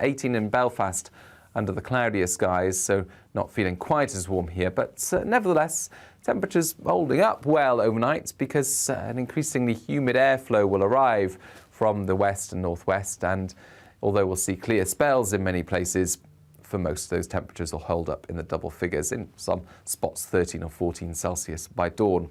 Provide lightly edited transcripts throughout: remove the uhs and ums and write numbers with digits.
18 in Belfast under the cloudier skies, so not feeling quite as warm here, but nevertheless temperatures holding up well overnight because an increasingly humid airflow will arrive from the west and northwest, and although we'll see clear spells in many places, for most of those temperatures will hold up in the double figures, in some spots 13 or 14 Celsius by dawn.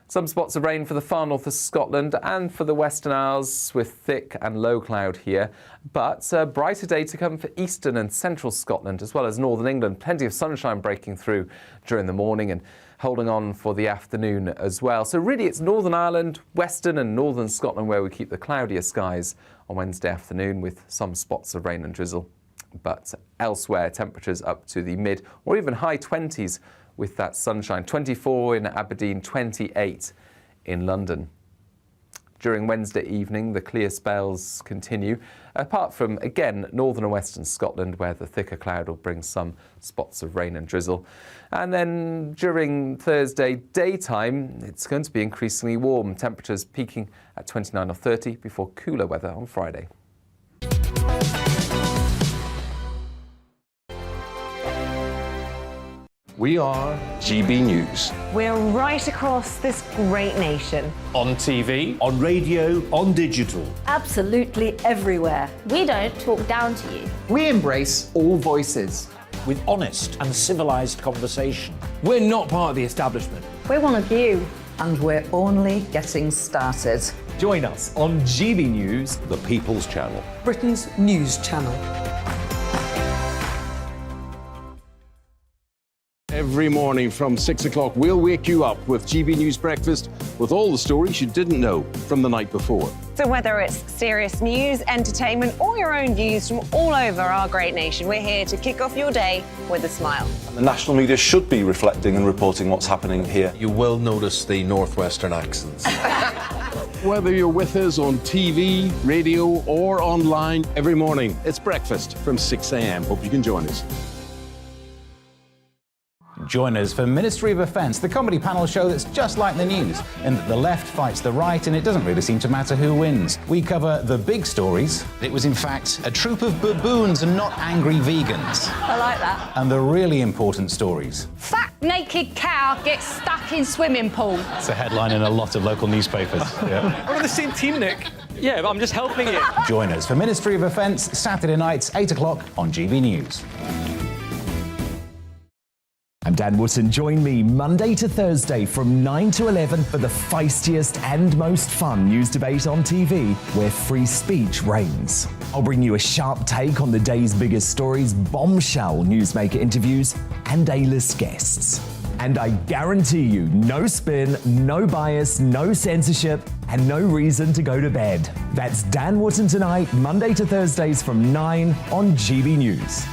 Some spots of rain for the far north of Scotland and for the Western Isles with thick and low cloud here, but a brighter day to come for eastern and central Scotland as well as northern England. Plenty of sunshine breaking through during the morning and holding on for the afternoon as well. So really it's Northern Ireland, western and northern Scotland where we keep the cloudier skies on Wednesday afternoon with some spots of rain and drizzle. But elsewhere temperatures up to the mid or even high 20s with that sunshine. 24 in Aberdeen, 28 in London. During Wednesday evening, the clear spells continue, apart from, again, northern and western Scotland, where the thicker cloud will bring some spots of rain and drizzle. And then during Thursday daytime, it's going to be increasingly warm, temperatures peaking at 29 or 30 before cooler weather on Friday. We are GB News. We're right across this great nation. On TV, on radio, on digital. Absolutely everywhere. We don't talk down to you. We embrace all voices. With honest and civilised conversation. We're not part of the establishment. We're one of you. And we're only getting started. Join us on GB News, the People's Channel. Britain's news channel. Every morning from 6 o'clock, we'll wake you up with GB News Breakfast with all the stories you didn't know from the night before. So whether it's serious news, entertainment or your own views from all over our great nation, we're here to kick off your day with a smile. And the national media should be reflecting and reporting what's happening here. You will notice the northwestern accents. Whether you're with us on TV, radio or online, every morning it's breakfast from 6 a.m. Hope you can join us. Join us for Ministry of Offence, the comedy panel show that's just like the news, in that the left fights the right and it doesn't really seem to matter who wins. We cover the big stories. It was in fact a troop of baboons and not angry vegans. I like that. And the really important stories. Fat naked cow gets stuck in swimming pool. It's a headline in a lot of local newspapers. Yeah. We're on the same team, Nick. Yeah, but I'm just helping you. Join us for Ministry of Offence, Saturday nights, 8 o'clock on GB News. I'm Dan Wootton. Join me Monday to Thursday from 9 to 11 for the feistiest and most fun news debate on TV, where free speech reigns. I'll bring you a sharp take on the day's biggest stories, bombshell newsmaker interviews, and A-list guests. And I guarantee you, no spin, no bias, no censorship, and no reason to go to bed. That's Dan Wootton tonight, Monday to Thursdays from 9 on GB News.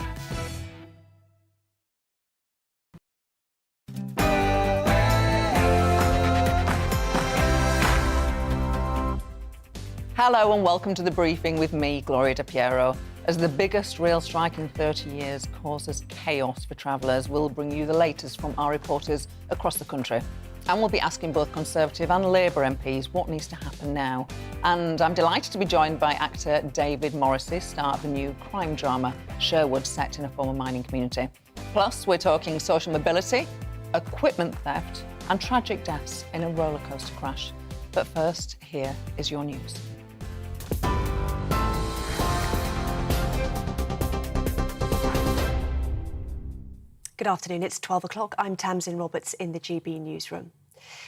Hello and welcome to the briefing with me, Gloria De Piero. As the biggest rail strike in 30 years causes chaos for travellers, we'll bring you the latest from our reporters across the country. And we'll be asking both Conservative and Labour MPs what needs to happen now. And I'm delighted to be joined by actor David Morrissey, star of the new crime drama Sherwood, set in a former mining community. Plus, we're talking social mobility, equipment theft and tragic deaths in a rollercoaster crash. But first, here is your news. Good afternoon, it's 12 o'clock. I'm Tamsin Roberts in the GB newsroom.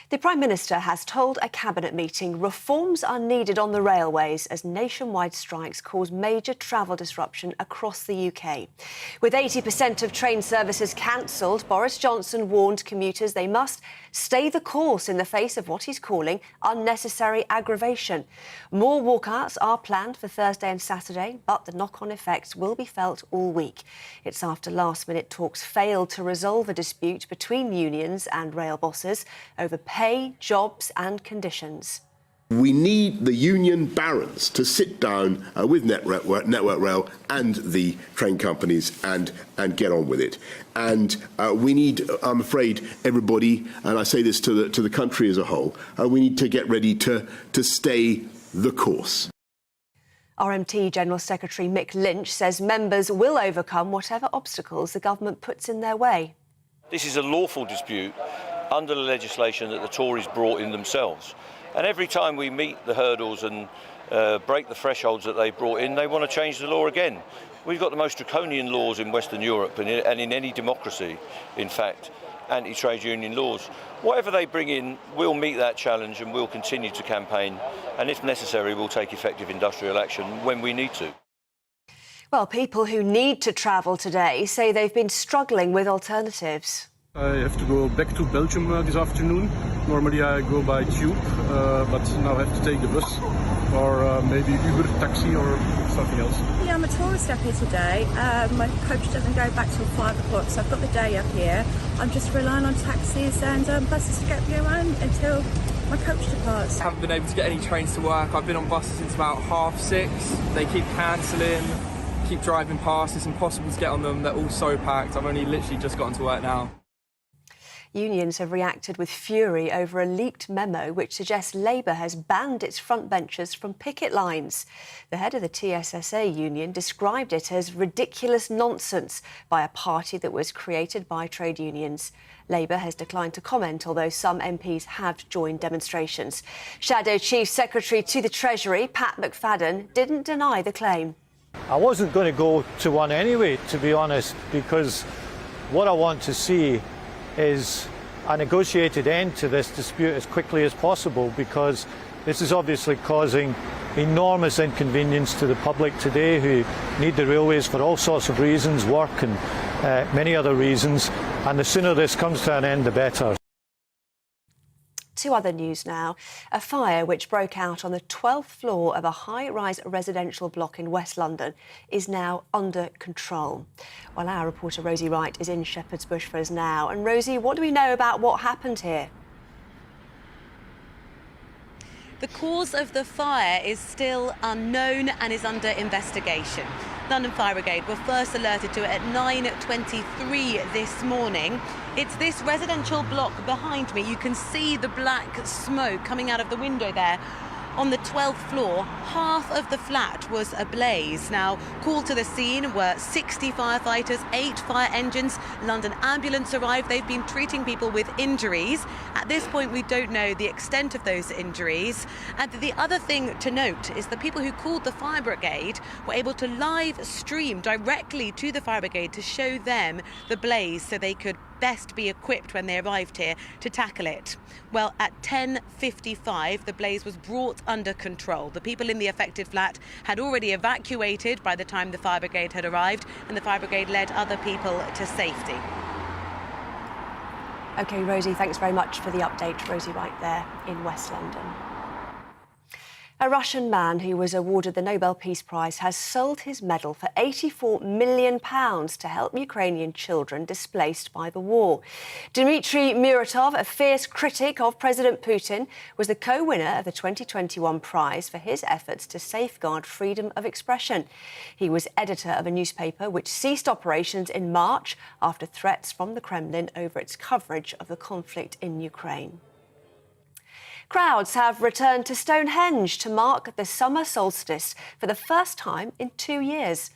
The Prime Minister has told a Cabinet meeting reforms are needed on the railways as nationwide strikes cause major travel disruption across the UK. With 80% of train services cancelled, Boris Johnson warned commuters they must stay the course in the face of what he's calling unnecessary aggravation. More walkouts are planned for Thursday and Saturday, but the knock-on effects will be felt all week. It's after last-minute talks failed to resolve a dispute between unions and rail bosses over pay, jobs and conditions. We need the union barons to sit down with Network Rail and the train companies and get on with it. And we need, I'm afraid, everybody, and I say this to the country as a whole, we need to get ready to stay the course. RMT General Secretary Mick Lynch says members will overcome whatever obstacles the government puts in their way. This is a lawful dispute under the legislation that the Tories brought in themselves. And every time we meet the hurdles and break the thresholds that they brought in, they want to change the law again. We've got the most draconian laws in Western Europe and in any democracy, in fact, anti-trade union laws. Whatever they bring in, we'll meet that challenge and we'll continue to campaign. And if necessary, we'll take effective industrial action when we need to. Well, people who need to travel today say they've been struggling with alternatives. I have to go back to Belgium this afternoon. Normally I go by tube, but now I have to take the bus or maybe Uber, taxi or something else. Yeah, I'm a tourist up here today. My coach doesn't go back till 5 o'clock, so I've got the day up here. I'm just relying on taxis and buses to get me around until my coach departs. I haven't been able to get any trains to work. I've been on buses since about 6:30. They keep cancelling, keep driving past. It's impossible to get on them. They're all so packed. I've only literally just gotten to work now. Unions have reacted with fury over a leaked memo which suggests Labour has banned its frontbenchers from picket lines. The head of the TSSA union described it as ridiculous nonsense by a party that was created by trade unions. Labour has declined to comment, although some MPs have joined demonstrations. Shadow Chief Secretary to the Treasury, Pat McFadden, didn't deny the claim. I wasn't going to go to one anyway, to be honest, because what I want to see is a negotiated end to this dispute as quickly as possible, because this is obviously causing enormous inconvenience to the public today who need the railways for all sorts of reasons, work and many other reasons, and the sooner this comes to an end the better. To other news now. A fire which broke out on the 12th floor of a high-rise residential block in West London is now under control. Well, our reporter Rosie Wright is in Shepherd's Bush for us now. And Rosie, what do we know about what happened here? The cause of the fire is still unknown and is under investigation. London Fire Brigade were first alerted to it at 9:23 this morning. It's this residential block behind me. You can see the black smoke coming out of the window there. On the 12th floor, half of the flat was ablaze. Now, called to the scene were 60 firefighters, 8 fire engines. London Ambulance arrived. They've been treating people with injuries. At this point, we don't know the extent of those injuries. And the other thing to note is the people who called the fire brigade were able to live stream directly to the fire brigade to show them the blaze so they could best be equipped when they arrived here to tackle it. Well, at 10:55, the blaze was brought under control. The people in the affected flat had already evacuated by the time the fire brigade had arrived, and the fire brigade led other people to safety. OK, Rosie, thanks very much for the update. Rosie Wright there in West London. A Russian man who was awarded the Nobel Peace Prize has sold his medal for £84 million to help Ukrainian children displaced by the war. Dmitry Muratov, a fierce critic of President Putin, was the co-winner of the 2021 prize for his efforts to safeguard freedom of expression. He was editor of a newspaper which ceased operations in March after threats from the Kremlin over its coverage of the conflict in Ukraine. Crowds have returned to Stonehenge to mark the summer solstice for the first time in 2 years.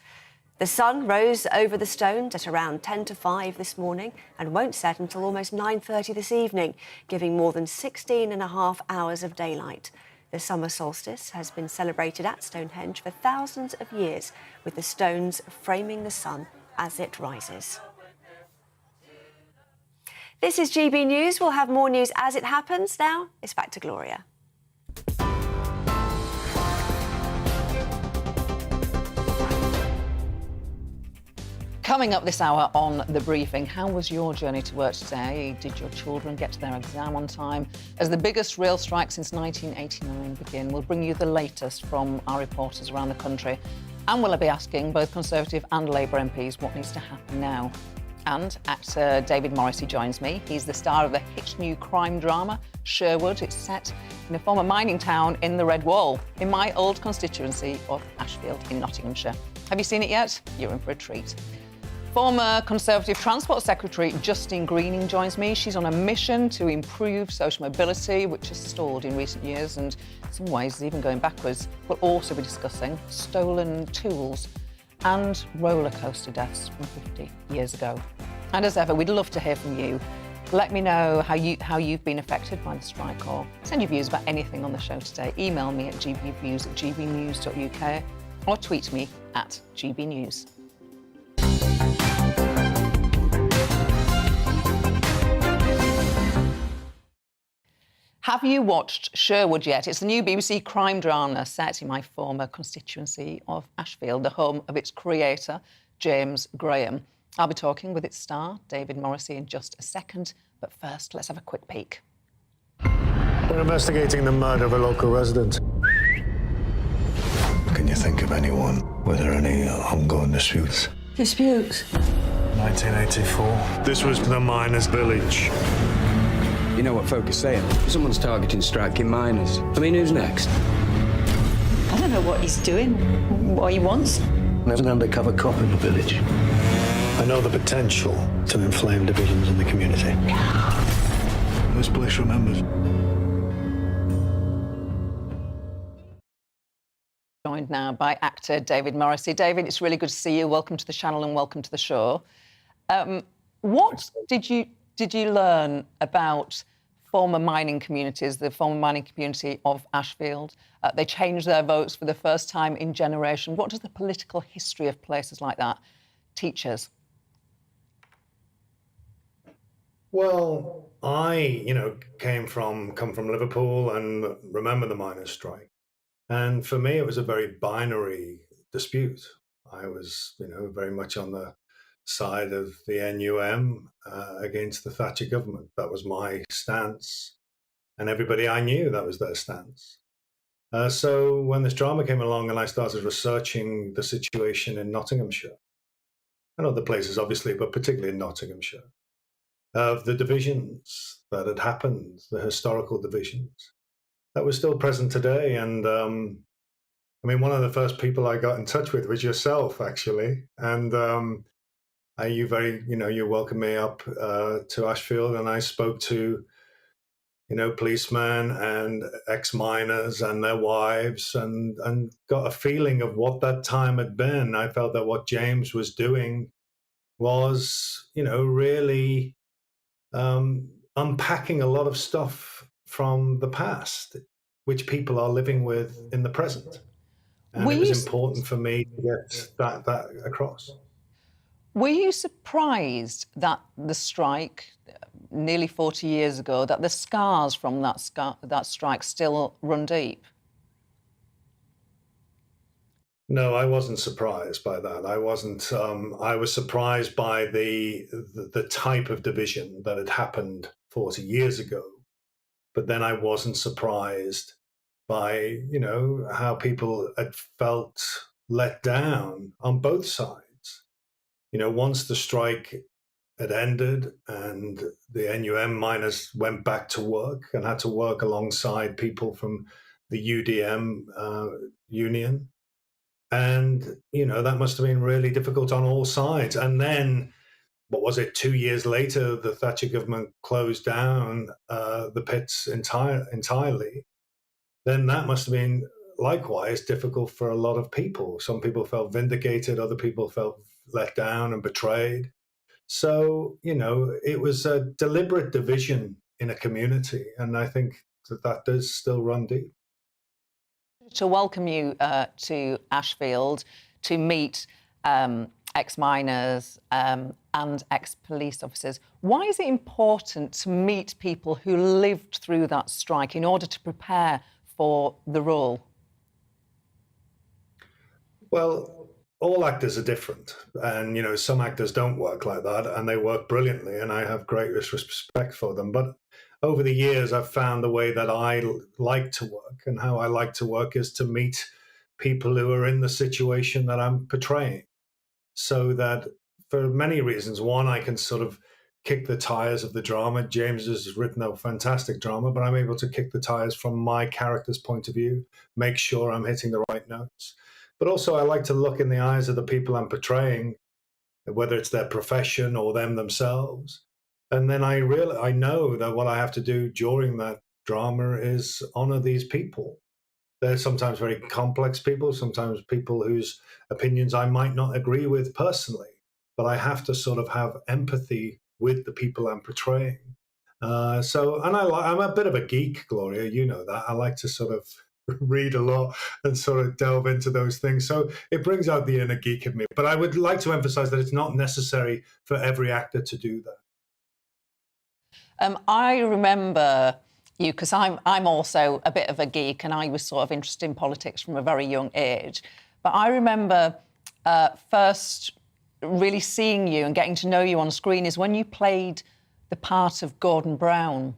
The sun rose over the stones at around 10 to 5 this morning and won't set until almost 9:30 this evening, giving more than 16 and a half hours of daylight. The summer solstice has been celebrated at Stonehenge for thousands of years, with the stones framing the sun as it rises. This is GB News. We'll have more news as it happens. Now, it's back to Gloria. Coming up this hour on The Briefing, how was your journey to work today? Did your children get to their exam on time? As the biggest rail strike since 1989 begin, we'll bring you the latest from our reporters around the country. And we'll be asking both Conservative and Labour MPs what needs to happen now. And actor David Morrissey joins me. He's the star of the hit new crime drama, Sherwood. It's set in a former mining town in the Red Wall, in my old constituency of Ashfield in Nottinghamshire. Have you seen it yet? You're in for a treat. Former Conservative Transport Secretary Justine Greening joins me. She's on a mission to improve social mobility, which has stalled in recent years and in some ways is even going backwards. We'll also be discussing stolen tools and roller coaster deaths from 50 years ago. And as ever, we'd love to hear from you. Let me know how you've been affected by the strike, or send your views about anything on the show today. Email me at gbviews@gbnews.uk or tweet me at gbnews. Have you watched Sherwood yet? It's the new BBC crime drama set in my former constituency of Ashfield, the home of its creator, James Graham. I'll be talking with its star, David Morrissey, in just a second. But first, let's have a quick peek. We're investigating the murder of a local resident. Can you think of anyone? Were there any ongoing disputes? Disputes? 1984. This was the miners' village. You know what folk are saying? Someone's targeting striking miners. I mean, who's next? I don't know what he's doing, what he wants. There's an undercover cop in the village. I know the potential to inflame divisions in the community. This place remembers. Joined now by actor David Morrissey. David, it's really good to see you. Welcome to the channel and welcome to the show. What did you learn about former mining communities, the former mining community of Ashfield? They changed their votes for the first time in generation. What does the political history of places like that teach us? Well, I, come from Liverpool and remember the miners' strike. And for me, it was a very binary dispute. I was, very much on the side of the NUM against the Thatcher government. That was my stance. And everybody I knew, that was their stance. So when this drama came along and I started researching the situation in Nottinghamshire, and other places, obviously, but particularly in Nottinghamshire, of the divisions that had happened, the historical divisions, that was still present today. And one of the first people I got in touch with was yourself, actually. And you welcomed me up to Ashfield, and I spoke to, policemen and ex-miners and their wives, and got a feeling of what that time had been. I felt that what James was doing was, really unpacking a lot of stuff from the past, which people are living with in the present. And it was important for me to get that across. Were you surprised that the strike, nearly 40 years ago, that the scars from that strike still run deep? No, I wasn't surprised by that. I wasn't. I was surprised by the type of division that had happened 40 years ago. But then I wasn't surprised by, how people had felt let down on both sides. Once the strike had ended and the NUM miners went back to work and had to work alongside people from the UDM union. And, that must have been really difficult on all sides. And then, 2 years later, the Thatcher government closed down the pits entirely. Then that must have been likewise difficult for a lot of people. Some people felt vindicated, other people felt let down and betrayed. So, it was a deliberate division in a community. And I think that does still run deep. To welcome you to Ashfield, to meet ex-miners and ex-police officers. Why is it important to meet people who lived through that strike in order to prepare for the role? Well, all actors are different. And, some actors don't work like that, and they work brilliantly, and I have great respect for them. But over the years, I've found the way that I like to work, and how I like to work is to meet people who are in the situation that I'm portraying. So that for many reasons, one, I can sort of kick the tires of the drama. James has written a fantastic drama, but I'm able to kick the tires from my character's point of view, make sure I'm hitting the right notes. But also I like to look in the eyes of the people I'm portraying whether it's their profession or them themselves. And then I know that what I have to do during that drama is honor these people. They're sometimes very complex people, sometimes people whose opinions I might not agree with personally, but I have to sort of have empathy with the people I'm portraying. I'm a bit of a geek, Gloria, you know that. I like to sort of read a lot and sort of delve into those things. So it brings out the inner geek in me. But I would like to emphasize that it's not necessary for every actor to do that. I remember you, because I'm also a bit of a geek, and I was sort of interested in politics from a very young age. But I remember first really seeing you and getting to know you on screen is when you played the part of Gordon Brown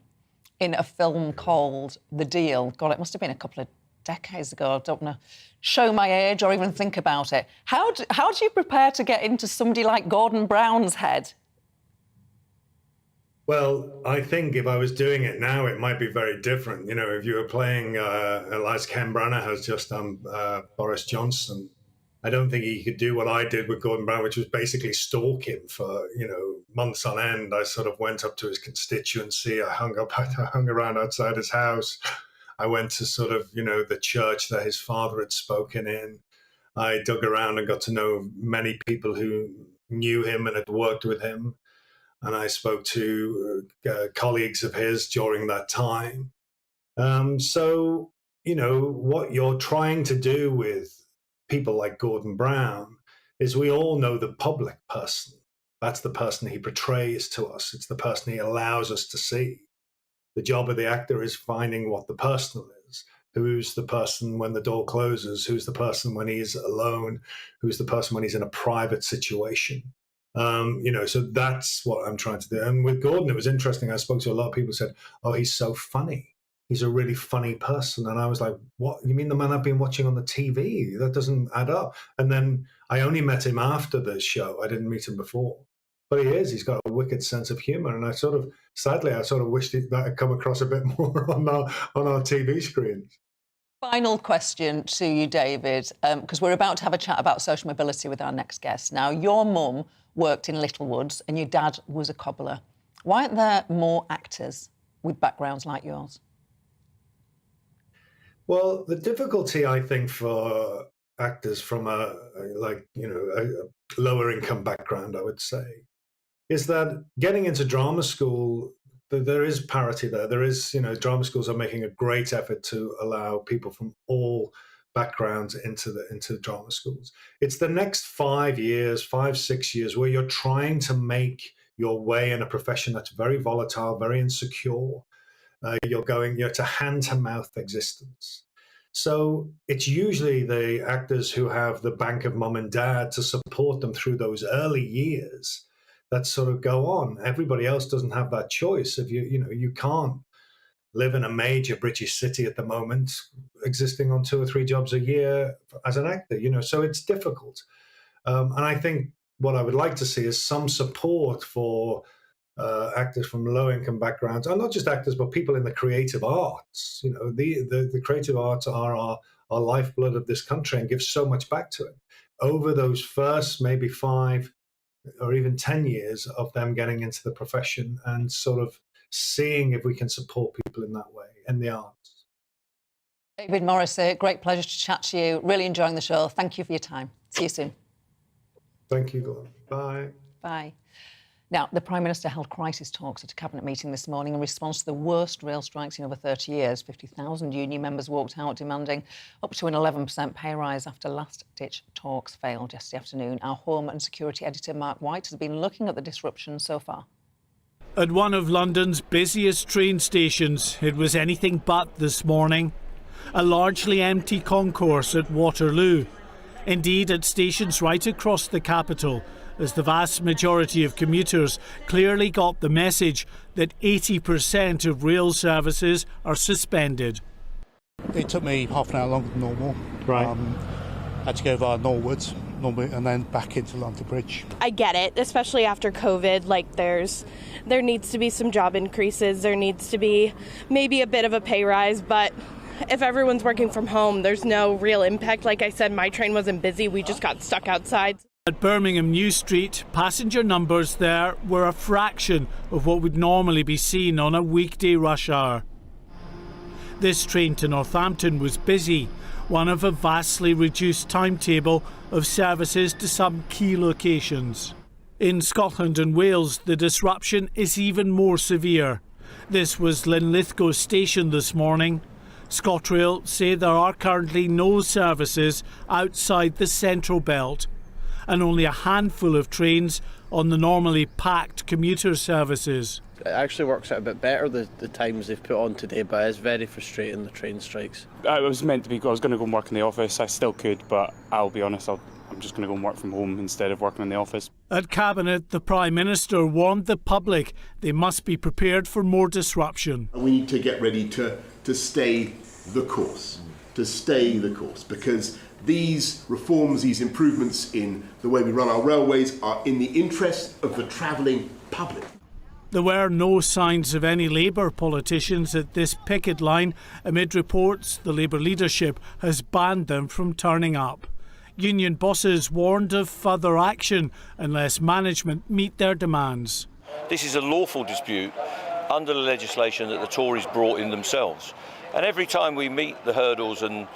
in a film called The Deal. God, it must have been a couple of decades ago. I don't want to show my age or even think about it. How do you prepare to get into somebody like Gordon Brown's head? Well, I think if I was doing it now, it might be very different. You know, if you were playing, as Ken Branagh has just done, Boris Johnson, I don't think he could do what I did with Gordon Brown, which was basically stalk him for, months on end. I sort of went up to his constituency. I hung around outside his house. I went to sort of, the church that his father had spoken in. I dug around and got to know many people who knew him and had worked with him. And I spoke to colleagues of his during that time. So, what you're trying to do with people like Gordon Brown is we all know the public person. That's the person he portrays to us. It's the person he allows us to see. The job of the actor is finding what the personal is. Who's the person when the door closes? Who's the person when he's alone? Who's the person when he's in a private situation? So that's what I'm trying to do. And with Gordon, it was interesting. I spoke to a lot of people who said, oh, he's so funny. He's a really funny person. And I was like, what? You mean the man I've been watching on the TV? That doesn't add up. And then I only met him after the show. I didn't meet him before. But he is. He's got a wicked sense of humor. And sadly, I wished that had come across a bit more on our TV screens. Final question to you, David, because we're about to have a chat about social mobility with our next guest. Now, your mum worked in Littlewoods and your dad was a cobbler. Why aren't there more actors with backgrounds like yours? Well, the difficulty, I think, for actors from a lower income background, I would say, is that getting into drama school, there is parity there. There is, drama schools are making a great effort to allow people from all backgrounds into drama schools. It's the next 5 years, 6 years, where you're trying to make your way in a profession that's very volatile, very insecure. You're to hand-to-mouth existence. So it's usually the actors who have the bank of mum and dad to support them through those early years that sort of go on. Everybody else doesn't have that choice. If you can't live in a major British city at the moment, existing on 2 or 3 jobs a year as an actor, so it's difficult. And I think what I would like to see is some support for actors from low-income backgrounds, and not just actors, but people in the creative arts. The creative arts are our lifeblood of this country and give so much back to it. Over those first maybe 5 or even 10 years of them getting into the profession and sort of seeing if we can support people in that way in the arts. David Morrissey, great pleasure to chat to you. Really enjoying the show. Thank you for your time. See you soon. Thank you, Gloria. Bye. Bye. Now, the Prime Minister held crisis talks at a cabinet meeting this morning in response to the worst rail strikes in over 30 years. 50,000 union members walked out demanding up to an 11% pay rise after last-ditch talks failed yesterday afternoon. Our Home and Security editor, Mark White, has been looking at the disruption so far. At one of London's busiest train stations, it was anything but this morning. A largely empty concourse at Waterloo. Indeed, at stations right across the capital, as the vast majority of commuters clearly got the message that 80% of rail services are suspended. It took me half an hour longer than normal. Right. Had to go via Norwood and then back into London Bridge. I get it, especially after COVID. There needs to be some job increases. There needs to be maybe a bit of a pay rise, but if everyone's working from home, there's no real impact. Like I said, my train wasn't busy. We just got stuck outside. At Birmingham New Street, passenger numbers there were a fraction of what would normally be seen on a weekday rush hour. This train to Northampton was busy, one of a vastly reduced timetable of services to some key locations. In Scotland and Wales, the disruption is even more severe. This was Linlithgow station this morning. ScotRail say there are currently no services outside the central belt, and only a handful of trains on the normally packed commuter services. It actually works out a bit better, the times they've put on today, but it's very frustrating, the train strikes. I was meant to be, I was going to go and work in the office. I still could, but I'll be honest, I'm just going to go and work from home instead of working in the office. At Cabinet, the Prime Minister warned the public they must be prepared for more disruption. We need to get ready to stay the course, because these reforms, these improvements in the way we run our railways are in the interest of the travelling public. There were no signs of any Labour politicians at this picket line amid reports the Labour leadership has banned them from turning up. Union bosses warned of further action unless management meet their demands. This is a lawful dispute under the legislation that the Tories brought in themselves. And every time we meet the hurdles and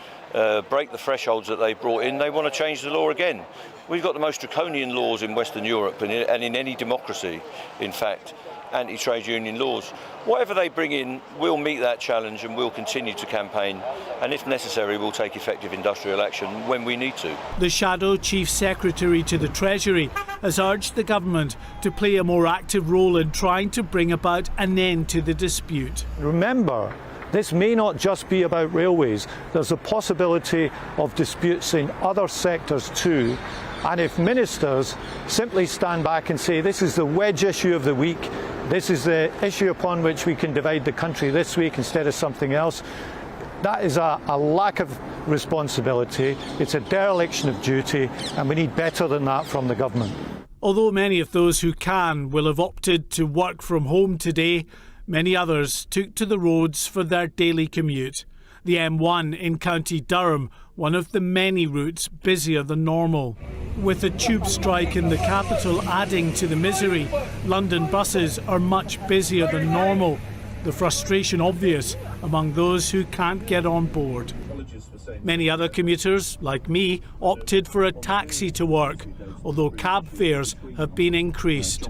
break the thresholds that they brought in, they want to change the law again. We've got the most draconian laws in Western Europe and in any democracy, in fact, anti-trade union laws. Whatever they bring in, we'll meet that challenge and we'll continue to campaign, and if necessary we'll take effective industrial action when we need to. The Shadow Chief Secretary to the Treasury has urged the government to play a more active role in trying to bring about an end to the dispute. Remember, this may not just be about railways. There's a possibility of disputes in other sectors too. And if ministers simply stand back and say this is the wedge issue of the week, this is the issue upon which we can divide the country this week instead of something else, that is a lack of responsibility. It's a dereliction of duty, and we need better than that from the government. Although many of those who can will have opted to work from home today, many others took to the roads for their daily commute. The M1 in County Durham, one of the many routes busier than normal. With a tube strike in the capital adding to the misery, London buses are much busier than normal. The frustration obvious among those who can't get on board. Many other commuters, like me, opted for a taxi to work, although cab fares have been increased.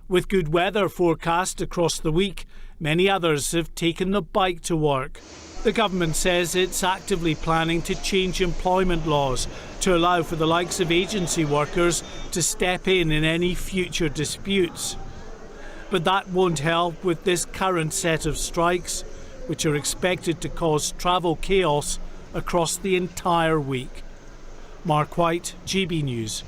With good weather forecast across the week, many others have taken the bike to work. The government says it's actively planning to change employment laws to allow for the likes of agency workers to step in any future disputes. But that won't help with this current set of strikes, which are expected to cause travel chaos across the entire week. Mark White, GB News.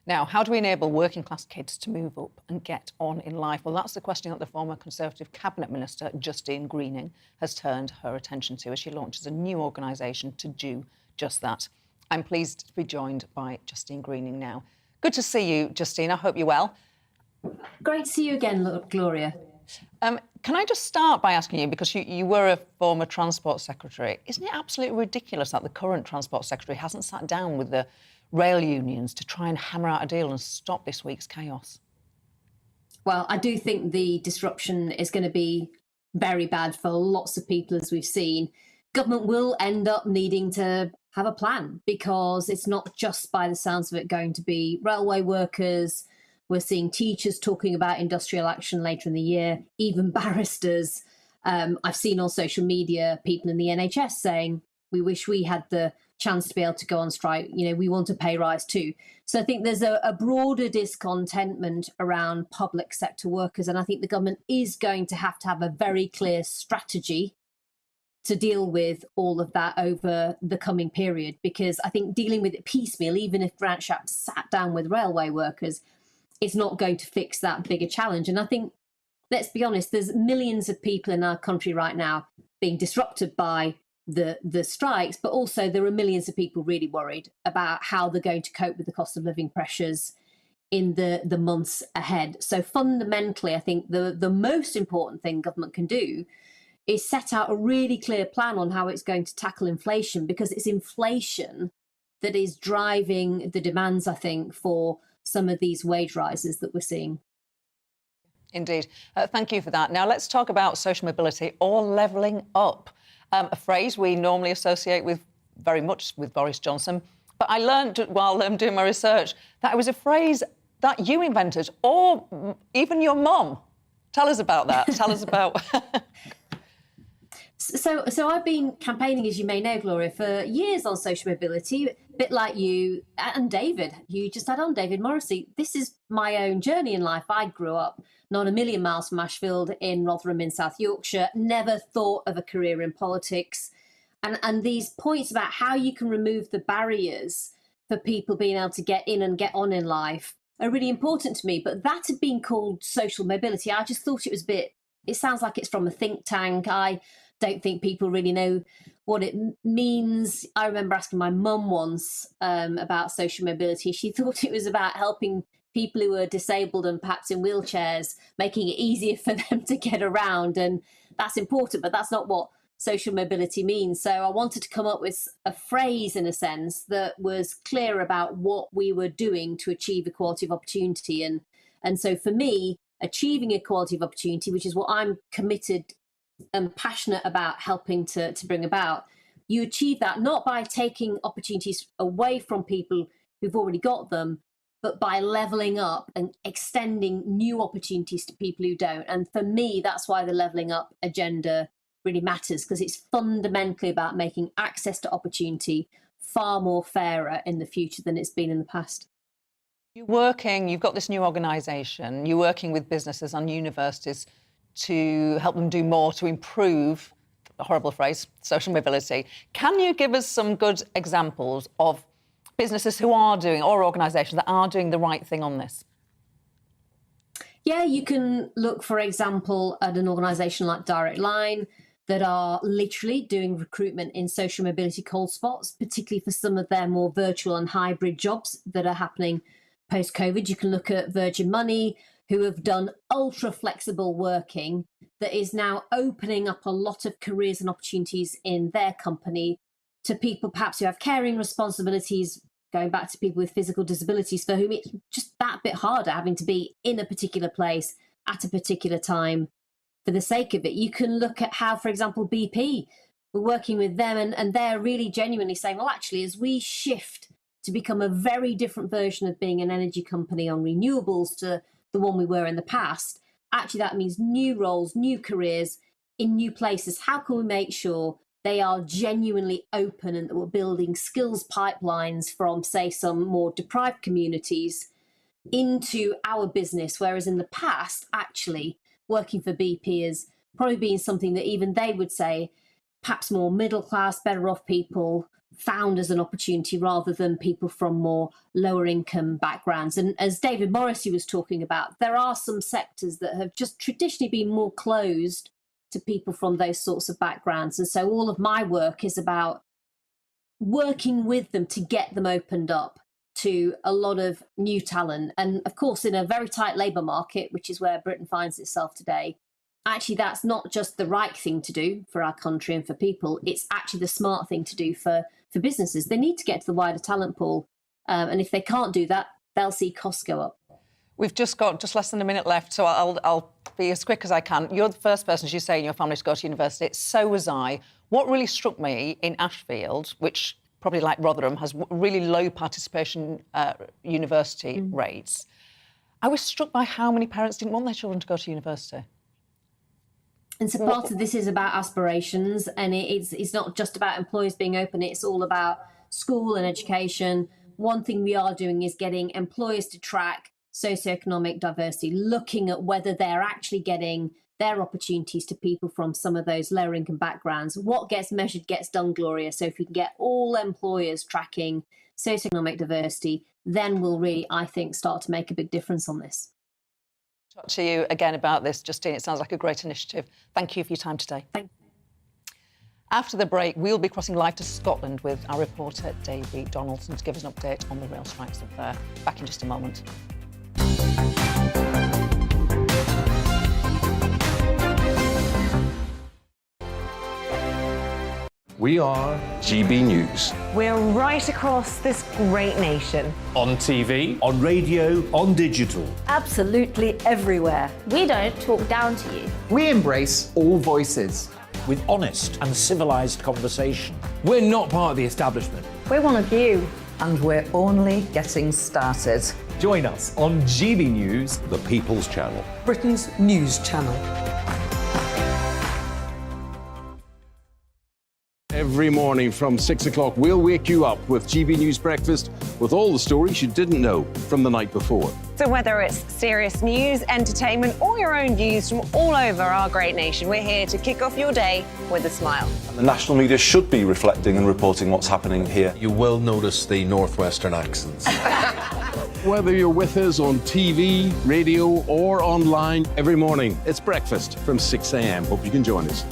Now, how do we enable working class kids to move up and get on in life? Well, that's the question that the former Conservative Cabinet Minister, Justine Greening, has turned her attention to as she launches a new organisation to do just that. I'm pleased to be joined by Justine Greening now. Good to see you, Justine. I hope you're well. Great to see you again, Gloria. Can I just start by asking you, because you were a former Transport Secretary, isn't it absolutely ridiculous that the current Transport Secretary hasn't sat down with the rail unions to try and hammer out a deal and stop this week's chaos? Well, I do think the disruption is going to be very bad for lots of people, as we've seen. Government will end up needing to have a plan, because it's not just, by the sounds of it, going to be railway workers. We're seeing teachers talking about industrial action later in the year, even barristers. I've seen on social media people in the NHS saying, we wish we had the chance to be able to go on strike. You know, we want a pay rise too. So I think there's a broader discontentment around public sector workers. And I think the government is going to have a very clear strategy to deal with all of that over the coming period, because I think dealing with it piecemeal, even if Grant Shapps sat down with railway workers, it's not going to fix that bigger challenge. And I think, let's be honest, there's millions of people in our country right now being disrupted by the strikes, but also there are millions of people really worried about how they're going to cope with the cost of living pressures in the months ahead. So fundamentally, I think the most important thing government can do is set out a really clear plan on how it's going to tackle inflation, because it's inflation that is driving the demands, I think, for some of these wage rises that we're seeing. Indeed. Thank you for that. Now let's talk about social mobility or levelling up, a phrase we normally associate with very much with Boris Johnson. But I learned while doing my research that it was a phrase that you invented, or even your mum. Tell us about that. Tell us about... So I've been campaigning, as you may know, Gloria, for years on social mobility, a bit like you and David. You just had on David Morrissey. This is my own journey in life. I grew up not a million miles from Ashfield in Rotherham in South Yorkshire, never thought of a career in politics. And these points about how you can remove the barriers for people being able to get in and get on in life are really important to me. But that had been called social mobility. I just thought it was a bit, it sounds like it's from a think tank. I don't think people really know what it means. I remember asking my mum once about social mobility. She thought it was about helping people who are disabled and perhaps in wheelchairs, making it easier for them to get around. And that's important, but that's not what social mobility means. So I wanted to come up with a phrase, in a sense, that was clear about what we were doing to achieve equality of opportunity. And so for me, achieving equality of opportunity, which is what I'm committed and passionate about helping to bring about, you achieve that not by taking opportunities away from people who've already got them, but by levelling up and extending new opportunities to people who don't. And for me, that's why the levelling up agenda really matters, because it's fundamentally about making access to opportunity far more fairer in the future than it's been in the past. You've got this new organisation, you're working with businesses and universities to help them do more to improve, a horrible phrase, social mobility. Can you give us some good examples of businesses who are doing, or organisations that are doing the right thing on this? Yeah, you can look, for example, at an organisation like Direct Line that are literally doing recruitment in social mobility cold spots, particularly for some of their more virtual and hybrid jobs that are happening post-COVID. You can look at Virgin Money, who have done ultra flexible working that is now opening up a lot of careers and opportunities in their company to people perhaps who have caring responsibilities, going back to people with physical disabilities for whom it's just that bit harder having to be in a particular place at a particular time for the sake of it. You can look at how, for example, BP, we're working with them and they're really genuinely saying, well, actually, as we shift to become a very different version of being an energy company on renewables to the one we were in the past, actually that means new roles, new careers in new places. How can we make sure they are genuinely open and that we're building skills pipelines from, say, some more deprived communities into our business, whereas in the past, actually, working for BP has probably been something that even they would say perhaps more middle class, better off people found as an opportunity rather than people from more lower income backgrounds. And as David Morrissey was talking about, there are some sectors that have just traditionally been more closed to people from those sorts of backgrounds. And so all of my work is about working with them to get them opened up to a lot of new talent. And of course, in a very tight labour market, which is where Britain finds itself today, actually that's not just the right thing to do for our country and for people, it's actually the smart thing to do for businesses. They need to get to the wider talent pool. And if they can't do that, they'll see costs go up. We've just got less than a minute left, so I'll be as quick as I can. You're the first person, as you say, in your family to go to university. So was I. What really struck me in Ashfield, which probably like Rotherham has really low participation university rates, I was struck by how many parents didn't want their children to go to university. And so part of this is about aspirations, and it's not just about employers being open, it's all about school and education. One thing we are doing is getting employers to track socioeconomic diversity, looking at whether they're actually getting their opportunities to people from some of those lower income backgrounds. What gets measured gets done, Gloria. So if we can get all employers tracking socioeconomic diversity, then we'll really, I think, start to make a big difference on this. Talk to you again about this, Justine. It sounds like a great initiative. Thank you for your time today. Thank you. After the break, we'll be crossing live to Scotland with our reporter, Davy Donaldson, to give us an update on the rail strikes up there. Back in just a moment. We are GB News. We're right across this great nation. On TV, on radio, on digital. Absolutely everywhere. We don't talk down to you. We embrace all voices. With honest and civilised conversation. We're not part of the establishment. We're one of you. And we're only getting started. Join us on GB News, the People's Channel. Britain's news channel. Every morning from 6 o'clock, we'll wake you up with GB News Breakfast with all the stories you didn't know from the night before. So whether it's serious news, entertainment, or your own views from all over our great nation, we're here to kick off your day with a smile. The national media should be reflecting and reporting what's happening here. You will notice the northwestern accents. Whether you're with us on TV, radio, or online, every morning, it's breakfast from 6 a.m. Hope you can join us.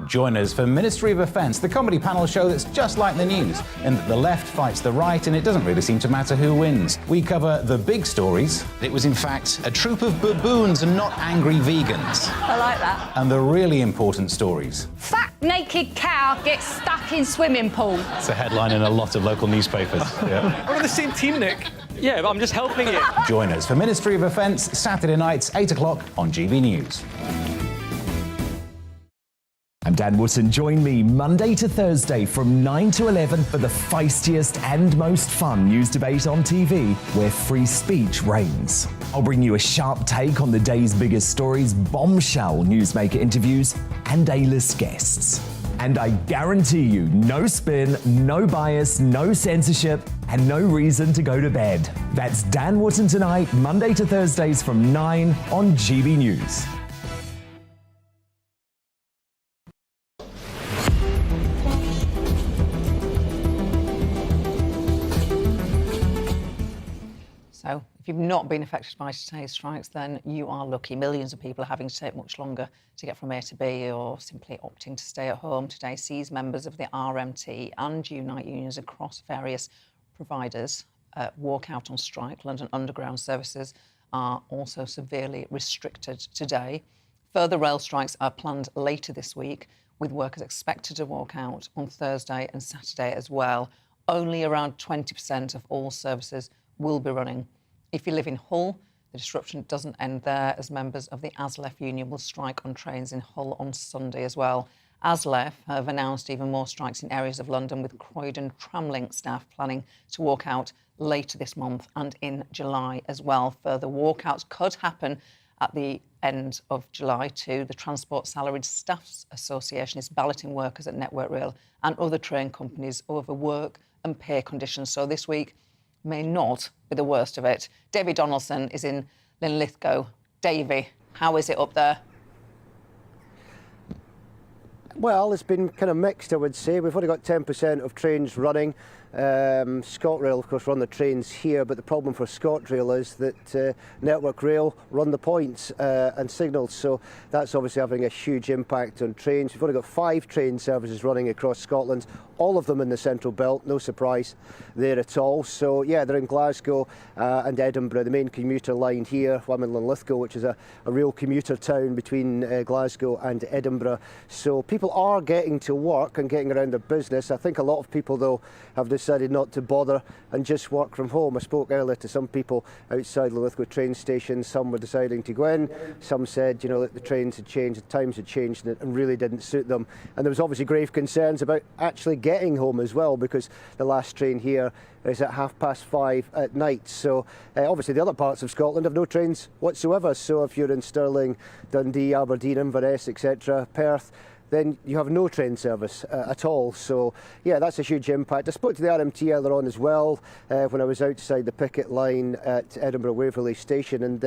Join us for Ministry of Offence, the comedy panel show that's just like the news, in that the left fights the right and it doesn't really seem to matter who wins. We cover the big stories. It was in fact a troop of baboons and not angry vegans. I like that. And the really important stories. Fat naked cow gets stuck in swimming pool. It's a headline in a lot of local newspapers. Yeah. We're on the same team, Nick. Yeah, but I'm just helping you. Join us for Ministry of Offence, Saturday nights, 8 o'clock on GB News. I'm Dan Wootton. Join me Monday to Thursday from 9 to 11 for the feistiest and most fun news debate on TV, where free speech reigns. I'll bring you a sharp take on the day's biggest stories, bombshell newsmaker interviews, and A-list guests. And I guarantee you, no spin, no bias, no censorship, and no reason to go to bed. That's Dan Wootton tonight, Monday to Thursdays from 9 on GB News. So, if you've not been affected by today's strikes, then you are lucky. Millions of people are having to take much longer to get from A to B or simply opting to stay at home. Today sees members of the RMT and Unite unions across various providers walk out on strike. London Underground services are also severely restricted today. Further rail strikes are planned later this week, with workers expected to walk out on Thursday and Saturday as well. Only around 20% of all services will be running. If you live in Hull, the disruption doesn't end there, as members of the ASLEF union will strike on trains in Hull on Sunday as well. ASLEF have announced even more strikes in areas of London, with Croydon Tramlink staff planning to walk out later this month and in July as well. Further walkouts could happen at the end of July too. The Transport Salaried Staffs Association is balloting workers at Network Rail and other train companies over work and pay conditions. So this week may not be the worst of it. Davy Donaldson is in Linlithgow. Davy, how is it up there? Well, it's been kind of mixed, I would say. We've only got 10% of trains running. ScotRail, of course, run the trains here, but the problem for ScotRail is that Network Rail run the points and signals, so that's obviously having a huge impact on trains. We've only got 5 train services running across Scotland, all of them in the Central Belt, no surprise there at all. So yeah, they're in Glasgow and Edinburgh, the main commuter line here. I'm in Linlithgow, which is a real commuter town between Glasgow and Edinburgh. So people are getting to work and getting around their business. I think a lot of people, though, have decided not to bother and just work from home. I spoke earlier to some people outside Linlithgow train station. Some were deciding to go in. Some said, you know, that the trains had changed, the times had changed, and it really didn't suit them. And there was obviously grave concerns about actually getting home as well, because the last train here is at 5:30 at night. So obviously the other parts of Scotland have no trains whatsoever. So if you're in Stirling, Dundee, Aberdeen, Inverness, etc., Perth, then you have no train service at all. So yeah, that's a huge impact. I spoke to the RMT earlier on as well when I was outside the picket line at Edinburgh Waverley Station, and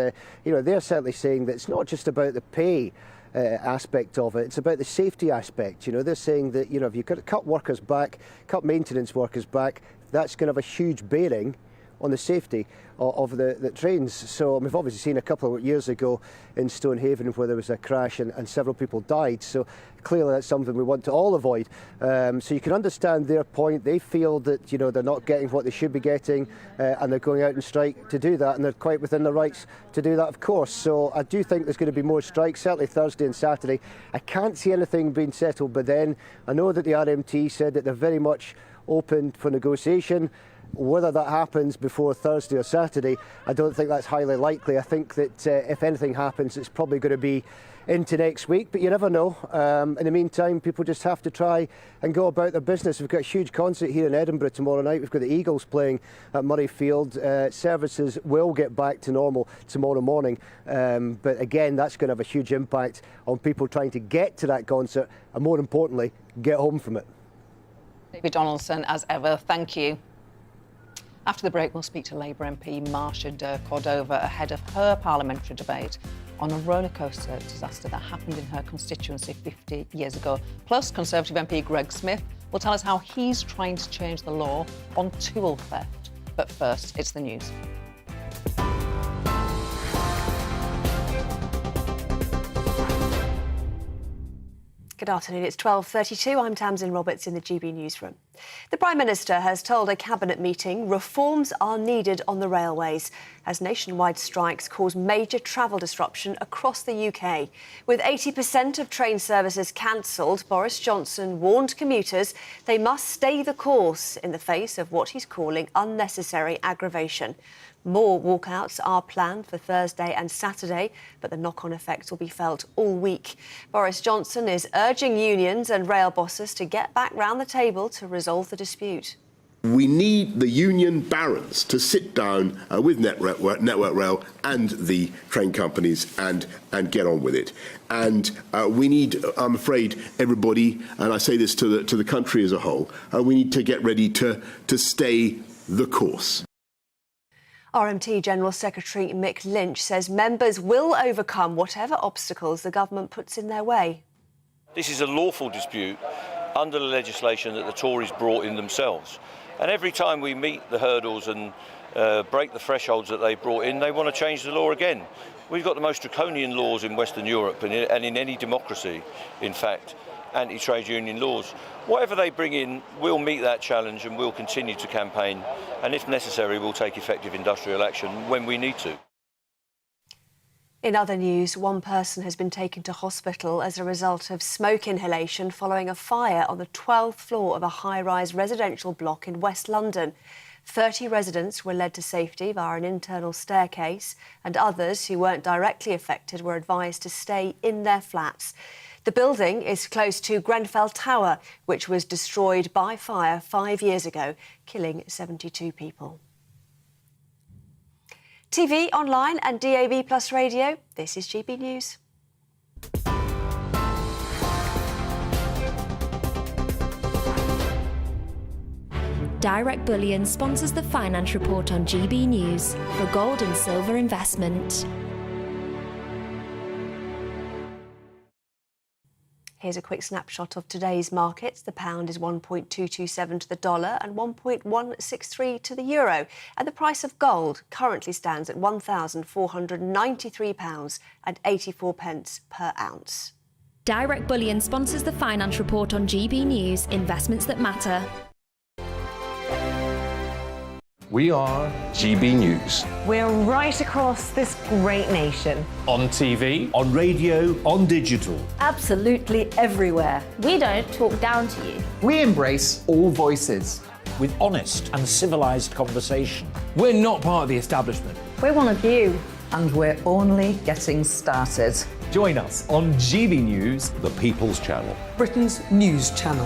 you know, they're certainly saying that it's not just about the pay aspect of it, it's about the safety aspect. You know, they're saying that, you know, if you cut workers back, cut maintenance workers back, that's going to have a huge bearing on the safety of the trains. So we've obviously seen a couple of years ago in Stonehaven where there was a crash and several people died. So clearly that's something we want to all avoid. So you can understand their point. They feel that, you know, they're not getting what they should be getting, and they're going out and strike to do that, and they're quite within their rights to do that, of course. So I do think there's going to be more strikes, certainly Thursday and Saturday. I can't see anything being settled by then. I know that the RMT said that they're very much open for negotiation. Whether that happens before Thursday or Saturday, I don't think that's highly likely. I think that if anything happens, it's probably going to be into next week, but you never know. In the meantime, people just have to try and go about their business. We've got a huge concert here in Edinburgh tomorrow night. We've got the Eagles playing at Murrayfield. Services will get back to normal tomorrow morning, but again, that's going to have a huge impact on people trying to get to that concert and, more importantly, get home from it. David Donaldson, as ever, thank you. After the break, we'll speak to Labour MP Marsha de Cordova ahead of her parliamentary debate on a rollercoaster disaster that happened in her constituency 50 years ago. Plus, Conservative MP Greg Smith will tell us how he's trying to change the law on tool theft. But first, it's the news. Good afternoon, it's 12:32. I'm Tamsin Roberts in the GB newsroom. The Prime Minister has told a cabinet meeting reforms are needed on the railways as nationwide strikes cause major travel disruption across the UK. With 80% of train services cancelled, Boris Johnson warned commuters they must stay the course in the face of what he's calling unnecessary aggravation. More walkouts are planned for Thursday and Saturday, but the knock-on effects will be felt all week. Boris Johnson is urging unions and rail bosses to get back round the table to resolve the dispute. We need the union barons to sit down with Network Rail and the train companies and get on with it. And we need, I'm afraid, everybody, and I say this to the country as a whole, we need to get ready to stay the course. RMT General Secretary Mick Lynch says members will overcome whatever obstacles the government puts in their way. This is a lawful dispute under the legislation that the Tories brought in themselves. And every time we meet the hurdles and break the thresholds that they brought in, they want to change the law again. We've got the most draconian laws in Western Europe and in any democracy, in fact, anti-trade union laws. Whatever they bring in, we'll meet that challenge and we'll continue to campaign. And if necessary, we'll take effective industrial action when we need to. In other news, one person has been taken to hospital as a result of smoke inhalation following a fire on the 12th floor of a high-rise residential block in West London. 30 residents were led to safety via an internal staircase, and others who weren't directly affected were advised to stay in their flats. The building is close to Grenfell Tower, which was destroyed by fire 5 years ago, killing 72 people. TV, online and DAB+ radio, this is GB News. Direct Bullion sponsors the finance report on GB News for gold and silver investment. Here's a quick snapshot of today's markets. The pound is 1.227 to the dollar and 1.163 to the euro. And the price of gold currently stands at £1,493.84 per ounce. Direct Bullion sponsors the finance report on GB News, investments that matter. We are GB News. We're right across this great nation. On TV, on radio, on digital. Absolutely everywhere. We don't talk down to you. We embrace all voices. With honest and civilised conversation. We're not part of the establishment. We're one of you. And we're only getting started. Join us on GB News, the People's Channel. Britain's news channel.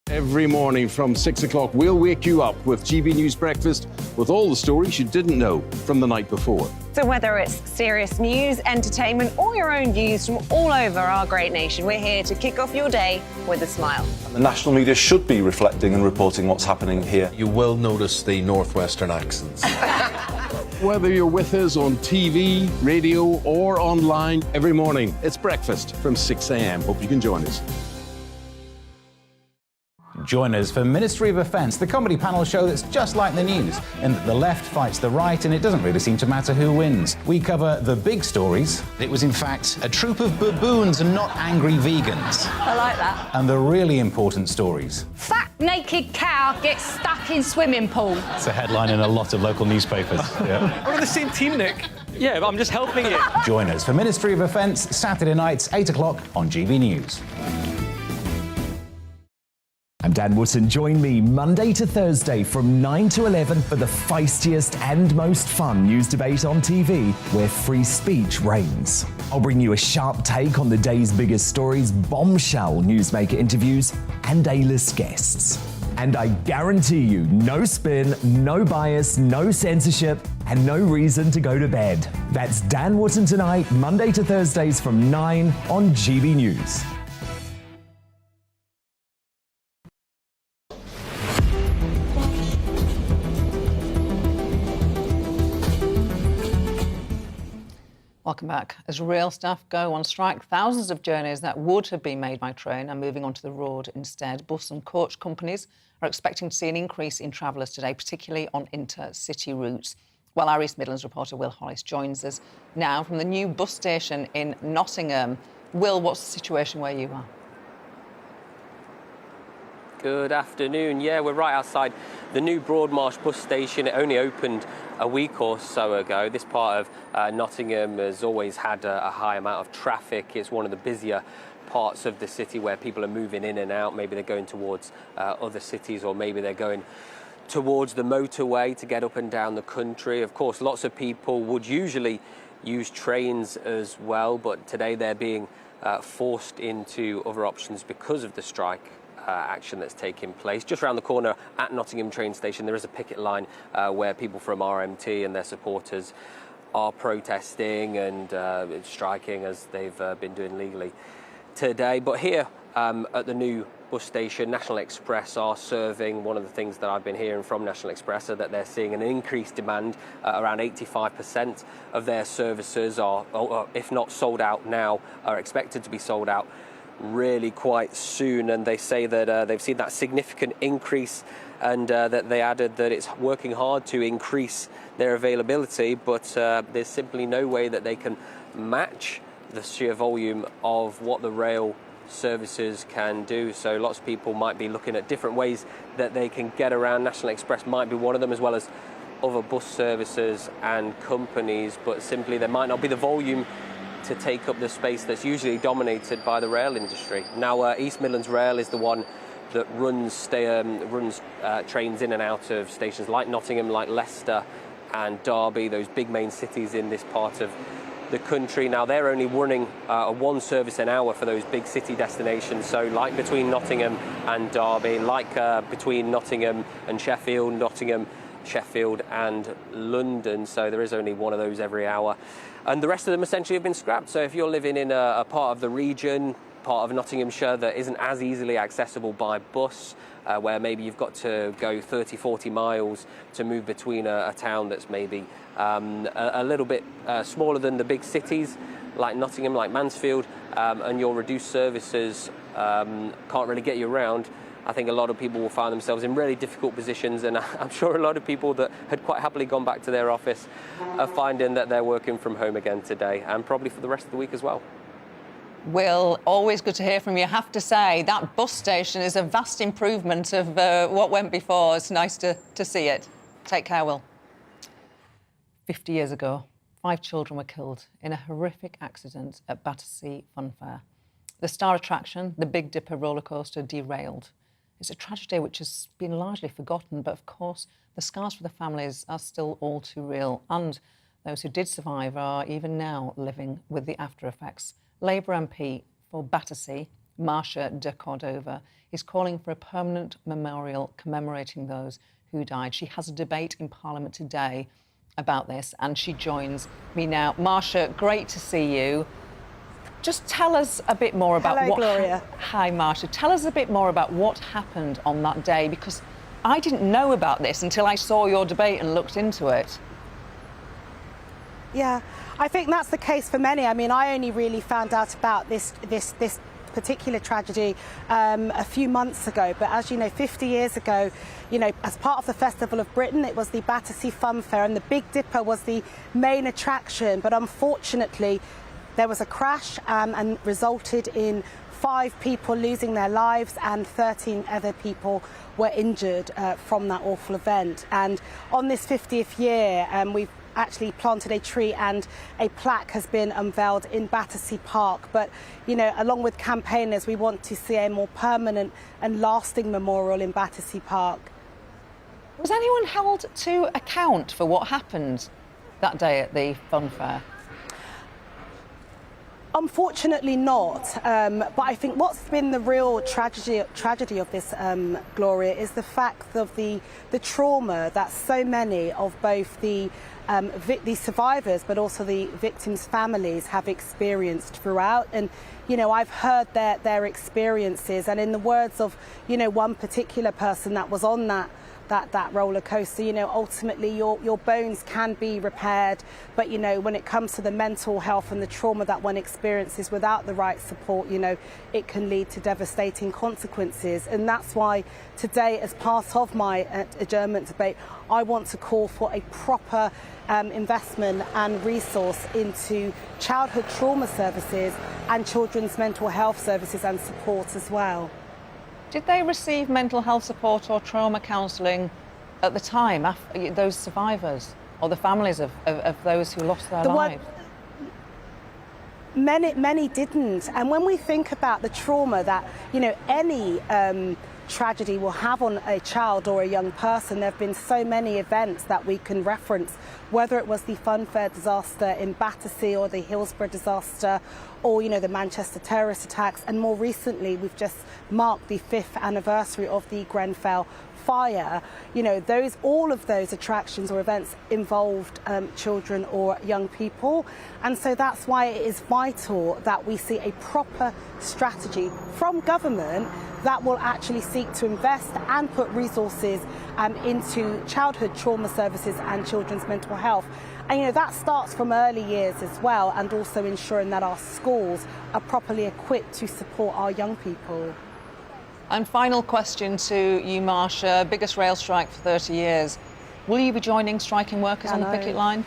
Every morning from 6 o'clock, we'll wake you up with GB News Breakfast with all the stories you didn't know from the night before. So whether it's serious news, entertainment, or your own views from all over our great nation, we're here to kick off your day with a smile. The national media should be reflecting and reporting what's happening here. You will notice the northwestern accents. Whether you're with us on TV, radio, or online, every morning, it's breakfast from 6 a.m. Hope you can join us. Join us for Ministry of Offence, the comedy panel show that's just like the news, in that the left fights the right and it doesn't really seem to matter who wins. We cover the big stories. It was in fact a troop of baboons and not angry vegans. I like that. And the really important stories. Fat naked cow gets stuck in swimming pool. It's a headline in a lot of local newspapers. Yeah. We're on the same team, Nick. Yeah, but I'm just helping you. Join us for Ministry of Offence, Saturday nights, 8 o'clock on GB News. I'm Dan Wootton. Join me Monday to Thursday from 9 to 11 for the feistiest and most fun news debate on TV, where free speech reigns. I'll bring you a sharp take on the day's biggest stories, bombshell newsmaker interviews, and A-list guests. And I guarantee you, no spin, no bias, no censorship, and no reason to go to bed. That's Dan Wootton tonight, Monday to Thursdays from 9 on GB News. Welcome back. As rail staff go on strike, thousands of journeys that would have been made by train are moving onto the road instead. Bus and coach companies are expecting to see an increase in travellers today, particularly on intercity routes. Well, our East Midlands reporter Will Hollis joins us now from the new bus station in Nottingham. Will, what's the situation where you are? Good afternoon. Yeah, we're right outside the new Broadmarsh bus station. It only opened a week or so ago. This part of Nottingham has always had a high amount of traffic. It's one of the busier parts of the city where people are moving in and out. Maybe they're going towards other cities, or maybe they're going towards the motorway to get up and down the country. Of course, lots of people would usually use trains as well, but today they're being forced into other options because of the strike action that's taking place. Just around the corner at Nottingham train station, there is a picket line where people from RMT and their supporters are protesting and striking, as they've been doing legally today. But here at the new bus station, National Express are serving. One of the things that I've been hearing from National Express are that they're seeing an increased demand. Around 85% of their services are, if not sold out now, are expected to be sold out really quite soon. And they say that they've seen that significant increase, and that they added that it's working hard to increase their availability, but there's simply no way that they can match the sheer volume of what the rail services can do. So lots of people might be looking at different ways that they can get around. National Express might be one of them, as well as other bus services and companies, but simply there might not be the volume to take up the space that's usually dominated by the rail industry. Now, East Midlands Rail is the one that runs trains in and out of stations like Nottingham, like Leicester and Derby, those big main cities in this part of the country. Now, they're only running one service an hour for those big city destinations, so like between Nottingham and Derby, like between Nottingham and Sheffield, Nottingham, Sheffield and London, so there is only one of those every hour. And the rest of them essentially have been scrapped. So if you're living in a part of the region, part of Nottinghamshire that isn't as easily accessible by bus, where maybe you've got to go 30, 40 miles to move between a town that's maybe a little bit smaller than the big cities, like Nottingham, like Mansfield, and your reduced services can't really get you around, I think a lot of people will find themselves in really difficult positions, and I'm sure a lot of people that had quite happily gone back to their office are finding that they're working from home again today, and probably for the rest of the week as well. Will, always good to hear from you. I have to say, that bus station is a vast improvement of what went before. It's nice to see it. Take care, Will. 50 years ago, 5 children were killed in a horrific accident at Battersea Fun Fair. The star attraction, the Big Dipper roller coaster, derailed. It's a tragedy which has been largely forgotten, but of course, the scars for the families are still all too real, and those who did survive are even now living with the after effects. Labour MP for Battersea, Marcia de Cordova, is calling for a permanent memorial commemorating those who died. She has a debate in Parliament today about this, and she joins me now. Marcia, great to see you. Just tell us a bit more about what... Gloria. Hi, Marcia. Tell us a bit more about what happened on that day, because I didn't know about this until I saw your debate and looked into it. Yeah, I think that's the case for many. I mean, I only really found out about this particular tragedy a few months ago, but as you know, 50 years ago, you know, as part of the Festival of Britain, it was the Battersea Fun Fair, and the Big Dipper was the main attraction. But unfortunately, there was a crash and resulted in 5 people losing their lives and 13 other people were injured from that awful event. And on this 50th year, we've actually planted a tree and a plaque has been unveiled in Battersea Park. But, you know, along with campaigners, we want to see a more permanent and lasting memorial in Battersea Park. Was anyone held to account for what happened that day at the fun fair? Unfortunately not, but I think what's been the real tragedy of this, Gloria, is the fact of the trauma that so many of both the survivors but also the victims' families have experienced throughout. And, you know, I've heard their experiences, and in the words of, you know, one particular person that was on that roller coaster, you know, ultimately your bones can be repaired, but, you know, when it comes to the mental health and the trauma that one experiences without the right support, you know, it can lead to devastating consequences. And that's why today, as part of my adjournment debate, I want to call for a proper investment and resource into childhood trauma services and children's mental health services and support as well. Did they receive mental health support or trauma counselling at the time, those survivors, or the families of those who lost their lives? Many didn't. And when we think about the trauma that, you know, any tragedy will have on a child or a young person, there have been so many events that we can reference, whether it was the Fun Fair disaster in Battersea or the Hillsborough disaster, or, you know, the Manchester terrorist attacks, and more recently we've just marked the 5th anniversary of the Grenfell fire. You know, all of those attractions or events involved children or young people, and so that's why it is vital that we see a proper strategy from government that will actually seek to invest and put resources into childhood trauma services and children's mental health. And, you know, that starts from early years as well, and also ensuring that our schools are properly equipped to support our young people. And final question to you, Marsha. Biggest rail strike for 30 years. Will you be joining striking workers on the picket line?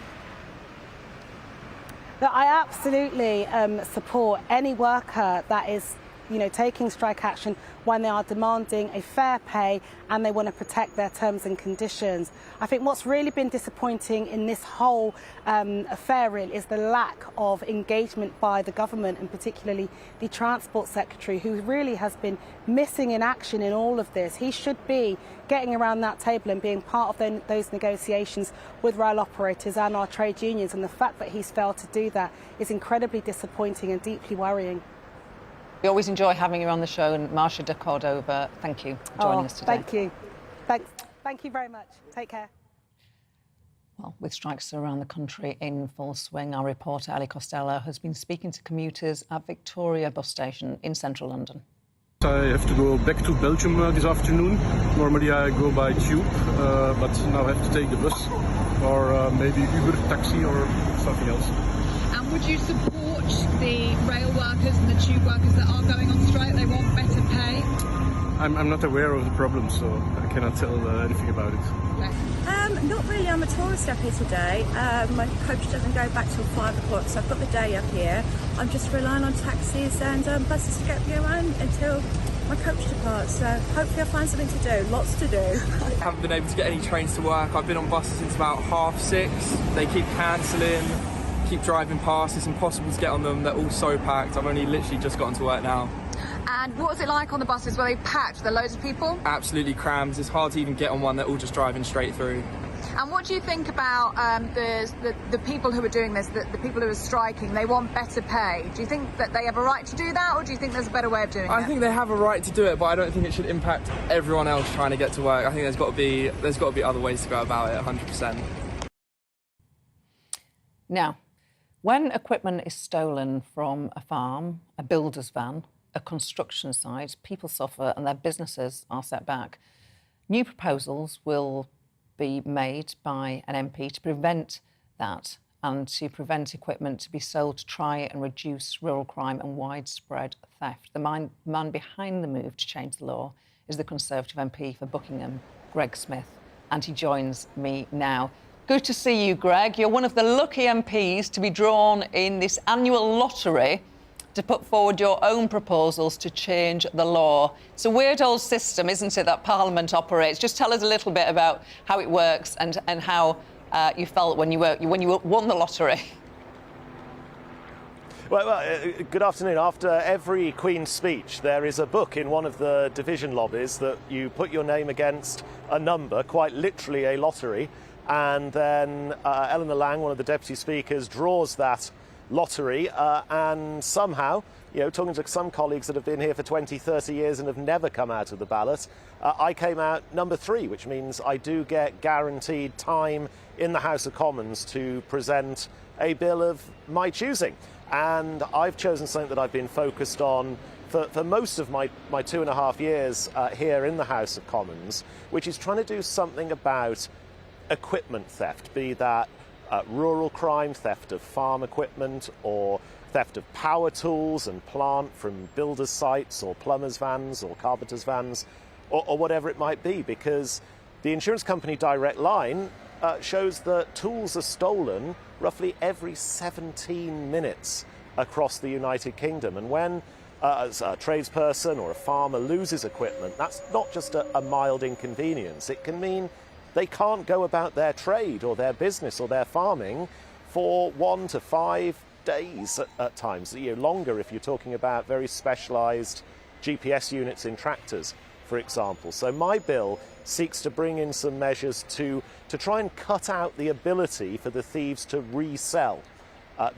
I absolutely support any worker that is, you know, taking strike action when they are demanding a fair pay and they want to protect their terms and conditions. I think what's really been disappointing in this whole affair really is the lack of engagement by the government, and particularly the Transport Secretary, who really has been missing in action in all of this. He should be getting around that table and being part of those negotiations with rail operators and our trade unions, and the fact that he's failed to do that is incredibly disappointing and deeply worrying. We always enjoy having you on the show, and Marsha de Cordova, thank you for joining us today. Thank you. Thank you very much. Take care. Well, with strikes around the country in full swing, our reporter Ali Costello has been speaking to commuters at Victoria bus station in central London. I have to go back to Belgium this afternoon. Normally I go by tube, but now I have to take the bus, or maybe Uber, taxi, or something else. And would you support the rail workers and the tube workers that are going on strike? They want better pay? I'm not aware of the problem, so I cannot tell anything about it. Okay. Not really. I'm a tourist up here today. My coach doesn't go back till 5 o'clock, so I've got the day up here. I'm just relying on taxis and buses to get me around until my coach departs. So hopefully I'll find something to do. Lots to do. I haven't been able to get any trains to work. I've been on buses since about 6:30. They keep cancelling, keep driving past. It's impossible to get on them. They're all so packed. I've only literally just gotten to work now. And what was it like on the buses? Were they packed? Were there loads of people? Absolutely crammed. It's hard to even get on one. They're all just driving straight through. And what do you think about the people who are doing this, the people who are striking? They want better pay. Do you think that they have a right to do that, or do you think there's a better way of doing it? I think they have a right to do it, but I don't think it should impact everyone else trying to get to work. I think there's got to be other ways to go about it, 100%. Now, when equipment is stolen from a farm, a builder's van, a construction site, people suffer and their businesses are set back. New proposals will be made by an MP to prevent that and to prevent equipment to be sold to try and reduce rural crime and widespread theft. The man behind the move to change the law is the Conservative MP for Buckingham, Greg Smith, and he joins me now. Good to see you, Greg. You're one of the lucky MPs to be drawn in this annual lottery to put forward your own proposals to change the law. It's a weird old system, isn't it, that Parliament operates? Just tell us a little bit about how it works and how you felt when you won the lottery. Well, good afternoon. After every Queen's speech, there is a book in one of the division lobbies that you put your name against a number, quite literally a lottery, and then Eleanor Lang, one of the deputy speakers, draws that lottery, and somehow, talking to some colleagues that have been here for 20, 30 years and have never come out of the ballot, I came out number 3, which means I do get guaranteed time in the House of Commons to present a bill of my choosing. And I've chosen something that I've been focused on for most of my 2.5 years here in the House of Commons, which is trying to do something about equipment theft, be that rural crime, theft of farm equipment, or theft of power tools and plant from builders' sites or plumbers' vans or carpenters' vans, or whatever it might be, because the insurance company Direct Line shows that tools are stolen roughly every 17 minutes across the United Kingdom. And when a tradesperson or a farmer loses equipment, that's not just a mild inconvenience. It can mean they can't go about their trade or their business or their farming for 1 to 5 days at times, longer if you're talking about very specialised GPS units in tractors, for example. So my bill seeks to bring in some measures to try and cut out the ability for the thieves to resell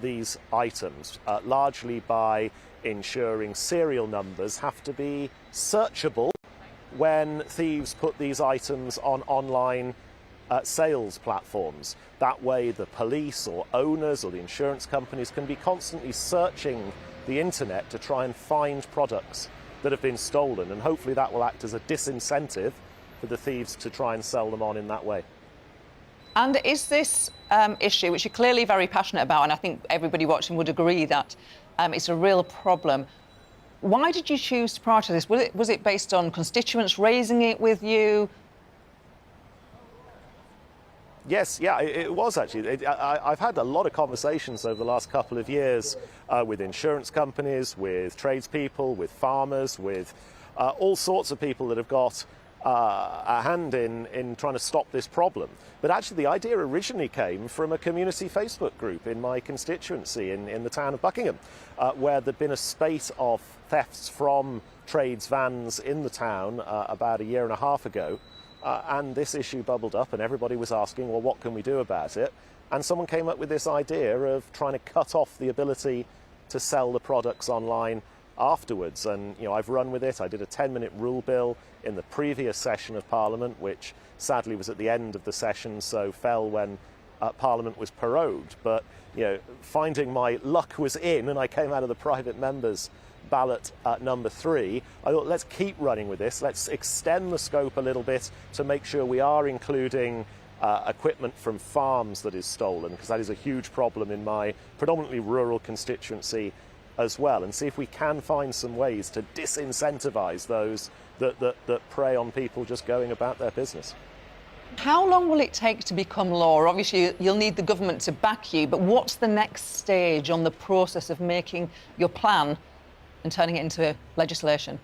these items, largely by ensuring serial numbers have to be searchable when thieves put these items on online sales platforms. That way the police or owners or the insurance companies can be constantly searching the internet to try and find products that have been stolen, and hopefully that will act as a disincentive for the thieves to try and sell them on in that way. And is this issue, which you're clearly very passionate about, and I think everybody watching would agree that it's a real problem, why did you choose to prioritise this? Was it based on constituents raising it with you? Yes, yeah, it was actually. I've had a lot of conversations over the last couple of years with insurance companies, with tradespeople, with farmers, with all sorts of people that have got a hand in trying to stop this problem. But actually the idea originally came from a community Facebook group in my constituency in the town of Buckingham, where there'd been a spate of thefts from trades vans in the town about 1.5 years ago. And this issue bubbled up and everybody was asking, well, what can we do about it? And someone came up with this idea of trying to cut off the ability to sell the products online afterwards. And, I've run with it. I did a 10-minute rule bill in the previous session of Parliament, which sadly was at the end of the session, so fell when Parliament was prorogued. But, finding my luck was in and I came out of the private members ballot at number 3, I thought, let's keep running with this. Let's extend the scope a little bit to make sure we are including equipment from farms that is stolen, because that is a huge problem in my predominantly rural constituency as well, and see if we can find some ways to disincentivise those that prey on people just going about their business. How long will it take to become law? Obviously, you'll need the government to back you, but what's the next stage on the process of making your plan and turning it into legislation?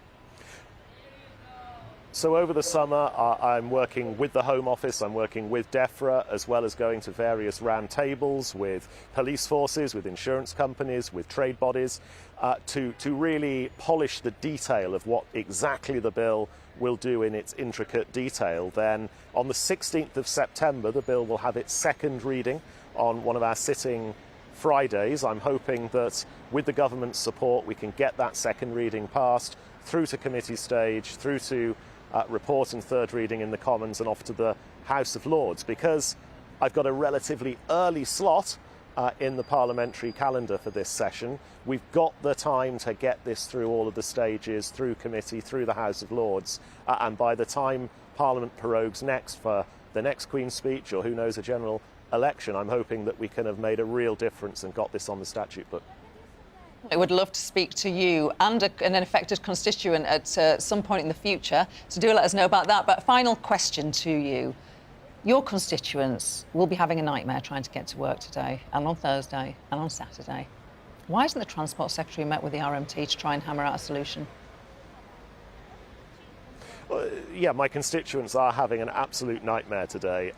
So over the summer, I'm working with the Home Office, I'm working with DEFRA, as well as going to various round tables with police forces, with insurance companies, with trade bodies, to really polish the detail of what exactly the bill will do in its intricate detail. Then on the 16th of September, the bill will have its second reading on one of our sitting Fridays. I'm hoping that with the government's support, we can get that second reading passed through to committee stage, through to report and third reading in the Commons and off to the House of Lords. Because I've got a relatively early slot in the parliamentary calendar for this session, we've got the time to get this through all of the stages, through committee, through the House of Lords, and by the time Parliament prorogues next for the next Queen's speech, or who knows, a general election, I'm hoping that we can have made a real difference and got this on the statute book. I would love to speak to you and an affected constituent at some point in the future, so do let us know about that. But final question to you. Your constituents will be having a nightmare trying to get to work today and on Thursday and on Saturday. Why hasn't the Transport Secretary met with the RMT to try and hammer out a solution? Well, yeah, my constituents are having an absolute nightmare today.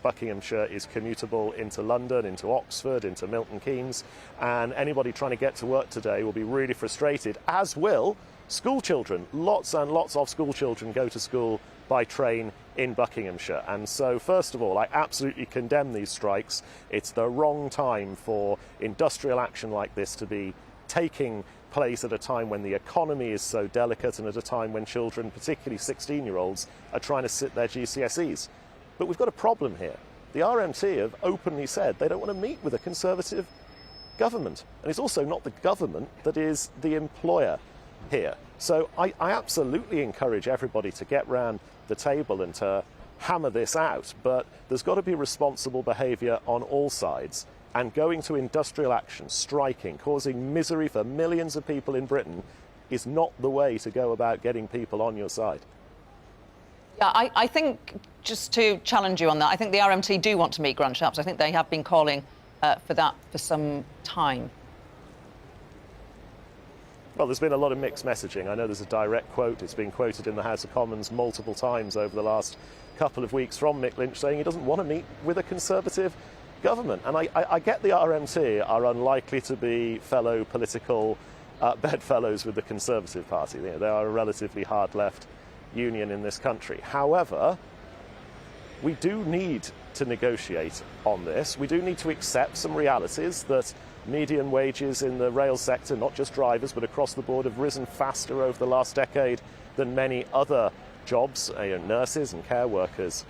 Buckinghamshire is commutable into London, into Oxford, into Milton Keynes, and anybody trying to get to work today will be really frustrated, as will school children. Lots and lots of school children go to school by train in Buckinghamshire. And so, first of all, I absolutely condemn these strikes. It's the wrong time for industrial action like this to be taking place at a time when the economy is so delicate and at a time when children, particularly 16-year-olds, are trying to sit their GCSEs. But we've got a problem here. The RMT have openly said they don't want to meet with a Conservative government. And it's also not the government that is the employer here. So I absolutely encourage everybody to get round the table and to hammer this out. But there's got to be responsible behaviour on all sides. And going to industrial action, striking, causing misery for millions of people in Britain is not the way to go about getting people on your side. Yeah, I think, just to challenge you on that, I think the RMT do want to meet Grant Shapps. I think they have been calling for that for some time. Well, there's been a lot of mixed messaging. I know there's a direct quote. It's been quoted in the House of Commons multiple times over the last couple of weeks from Mick Lynch saying he doesn't want to meet with a Conservative government. And I get the RMT are unlikely to be fellow political bedfellows with the Conservative Party. They are a relatively hard left union in this country. However, we do need to negotiate on this. We do need to accept some realities that median wages in the rail sector, not just drivers but across the board, have risen faster over the last decade than many other jobs, nurses and care workers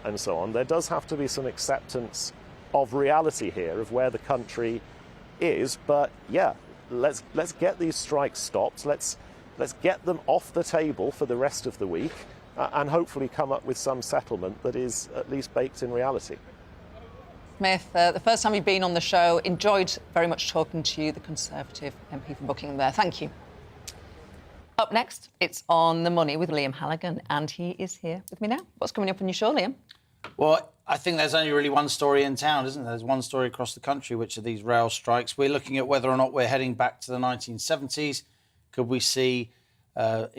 and so on. There does have to be some acceptance of reality here, of where the country is. But yeah, let's get these strikes stopped. Let's get them off the table for the rest of the week and hopefully come up with some settlement that is at least baked in reality. Smith, the first time you've been on the show, enjoyed very much talking to you, the Conservative MP from Buckingham there. Thank you. Up next, it's On the Money with Liam Halligan, and he is here with me now. What's coming up on your show, Liam? Well, I think there's only really one story in town, isn't there? There's one story across the country, which are these rail strikes. We're looking at whether or not we're heading back to the 1970s. Could we see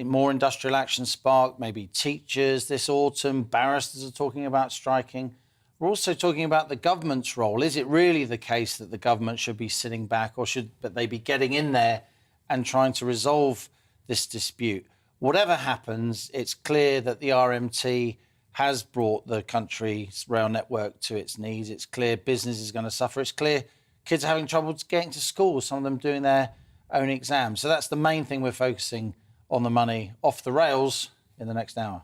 more industrial action spark, but teachers this autumn? Barristers are talking about striking. We're also talking about the government's role. Is it really the case that the government should be sitting back, or should they be getting in there and trying to resolve this dispute? Whatever happens, it's clear that the RMT has brought the country's rail network to its knees. It's clear business is going to suffer. It's clear kids are having trouble getting to school, some of them doing their own exams. So that's the main thing we're focusing on the money off the rails in the next hour.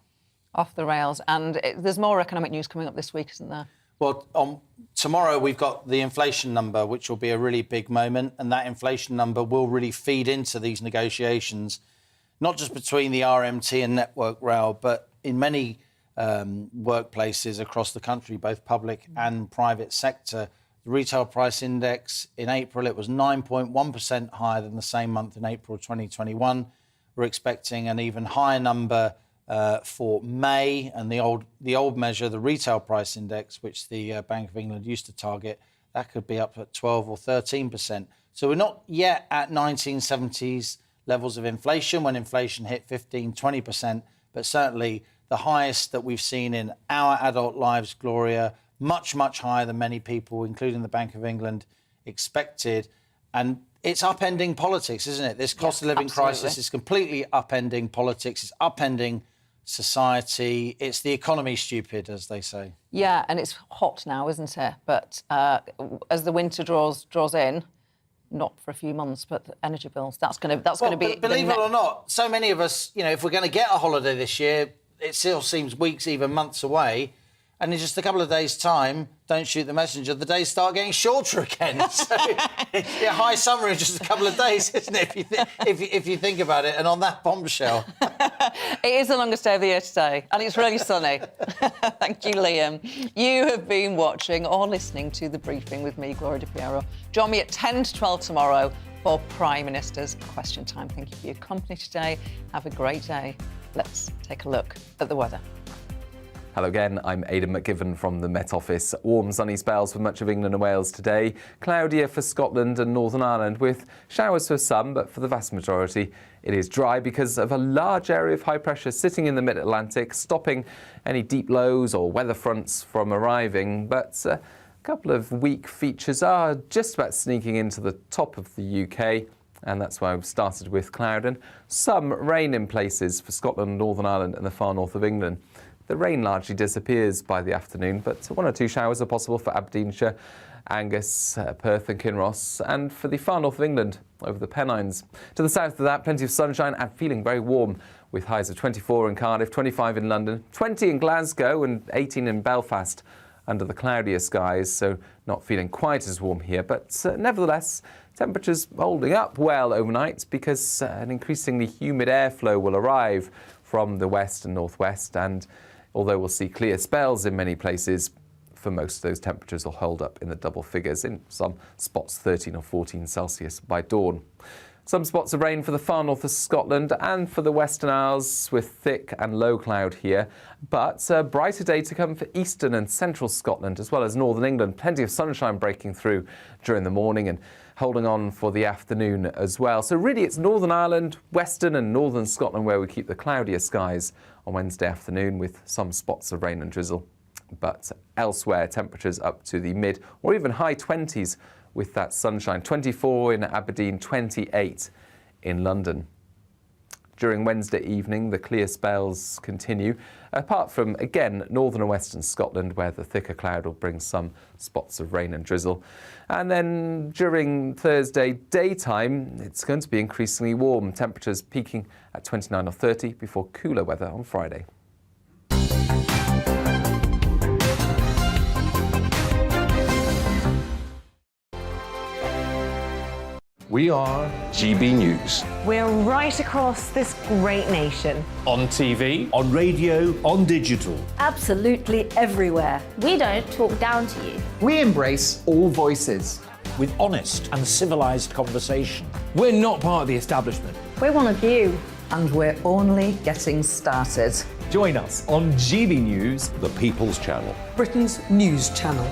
Off the rails. And there's more economic news coming up this week, isn't there? Well, tomorrow we've got the inflation number, which will be a really big moment, and that inflation number will really feed into these negotiations, not just between the RMT and Network Rail, but in many workplaces across the country, both public and private sector. The retail price index in April, it was 9.1% higher than the same month in April 2021. We're expecting an even higher number for May, and the old measure, the retail price index, which the Bank of England used to target, that could be up at 12 or 13%. So we're not yet at 1970s levels of inflation, when inflation hit 15, 20%, but certainly the highest that we've seen in our adult lives, Gloria, much, much higher than many people, including the Bank of England, expected. And it's upending politics, isn't it? This cost of living crisis is completely upending politics. It's upending society. It's the economy stupid, as they say. Yeah, and it's hot now, isn't it? But as the winter draws in, not for a few months, but energy bills, that's going to be... Believe it or not, so many of us, if we're going to get a holiday this year, it still seems weeks, even months away. And in just a couple of days' time, don't shoot the messenger, the days start getting shorter again. So, high summer in just a couple of days, isn't it, if you think about it? And on that bombshell... It is the longest day of the year today, and it's really sunny. Thank you, Liam. You have been watching or listening to The Briefing with me, Gloria De Piero. Join me at 10 to 12 tomorrow for Prime Minister's Question Time. Thank you for your company today. Have a great day. Let's take a look at the weather. Hello again, I'm Aidan McGivern from the Met Office. Warm sunny spells for much of England and Wales today. Cloudier for Scotland and Northern Ireland with showers for some, but for the vast majority it is dry because of a large area of high pressure sitting in the mid-Atlantic, stopping any deep lows or weather fronts from arriving. But a couple of weak features are just about sneaking into the top of the UK. And that's why we've started with cloud and some rain in places for Scotland, Northern Ireland and the far north of England. The rain largely disappears by the afternoon, but one or two showers are possible for Aberdeenshire, Angus, Perth and Kinross, and for the far north of England over the Pennines. To the south of that, plenty of sunshine and feeling very warm, with highs of 24 in Cardiff, 25 in London, 20 in Glasgow and 18 in Belfast under the cloudier skies, so not feeling quite as warm here, but nevertheless, temperatures holding up well overnight because an increasingly humid airflow will arrive from the west and northwest, and although we'll see clear spells in many places, for most of those temperatures will hold up in the double figures, in some spots 13 or 14 Celsius by dawn. Some spots of rain for the far north of Scotland and for the Western Isles with thick and low cloud here, but a brighter day to come for eastern and central Scotland as well as northern England. Plenty of sunshine breaking through during the morning and holding on for the afternoon as well. So really it's Northern Ireland, western and northern Scotland where we keep the cloudier skies on Wednesday afternoon with some spots of rain and drizzle. But elsewhere, temperatures up to the mid or even high 20s with that sunshine. 24 in Aberdeen, 28 in London. During Wednesday evening, the clear spells continue, apart from, again, northern and western Scotland, where the thicker cloud will bring some spots of rain and drizzle. And then during Thursday daytime, it's going to be increasingly warm, temperatures peaking at 29 or 30 before cooler weather on Friday. We are GB News. We're right across this great nation. On TV, on radio, on digital. Absolutely everywhere. We don't talk down to you. We embrace all voices. With honest and civilised conversation. We're not part of the establishment. We're one of you. And we're only getting started. Join us on GB News, The People's Channel. Britain's news channel.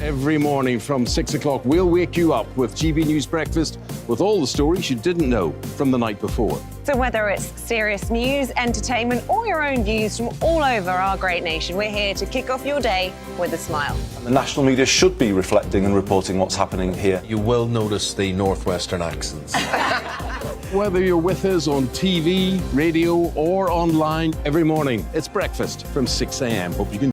Every morning from 6 o'clock, we'll wake you up with GB News Breakfast with all the stories you didn't know from the night before. So whether it's serious news, entertainment, or your own views from all over our great nation, we're here to kick off your day with a smile. The national media should be reflecting and reporting what's happening here. You will notice the northwestern accents. Whether you're with us on TV, radio or online, every morning, it's breakfast from 6 a.m. Hope you can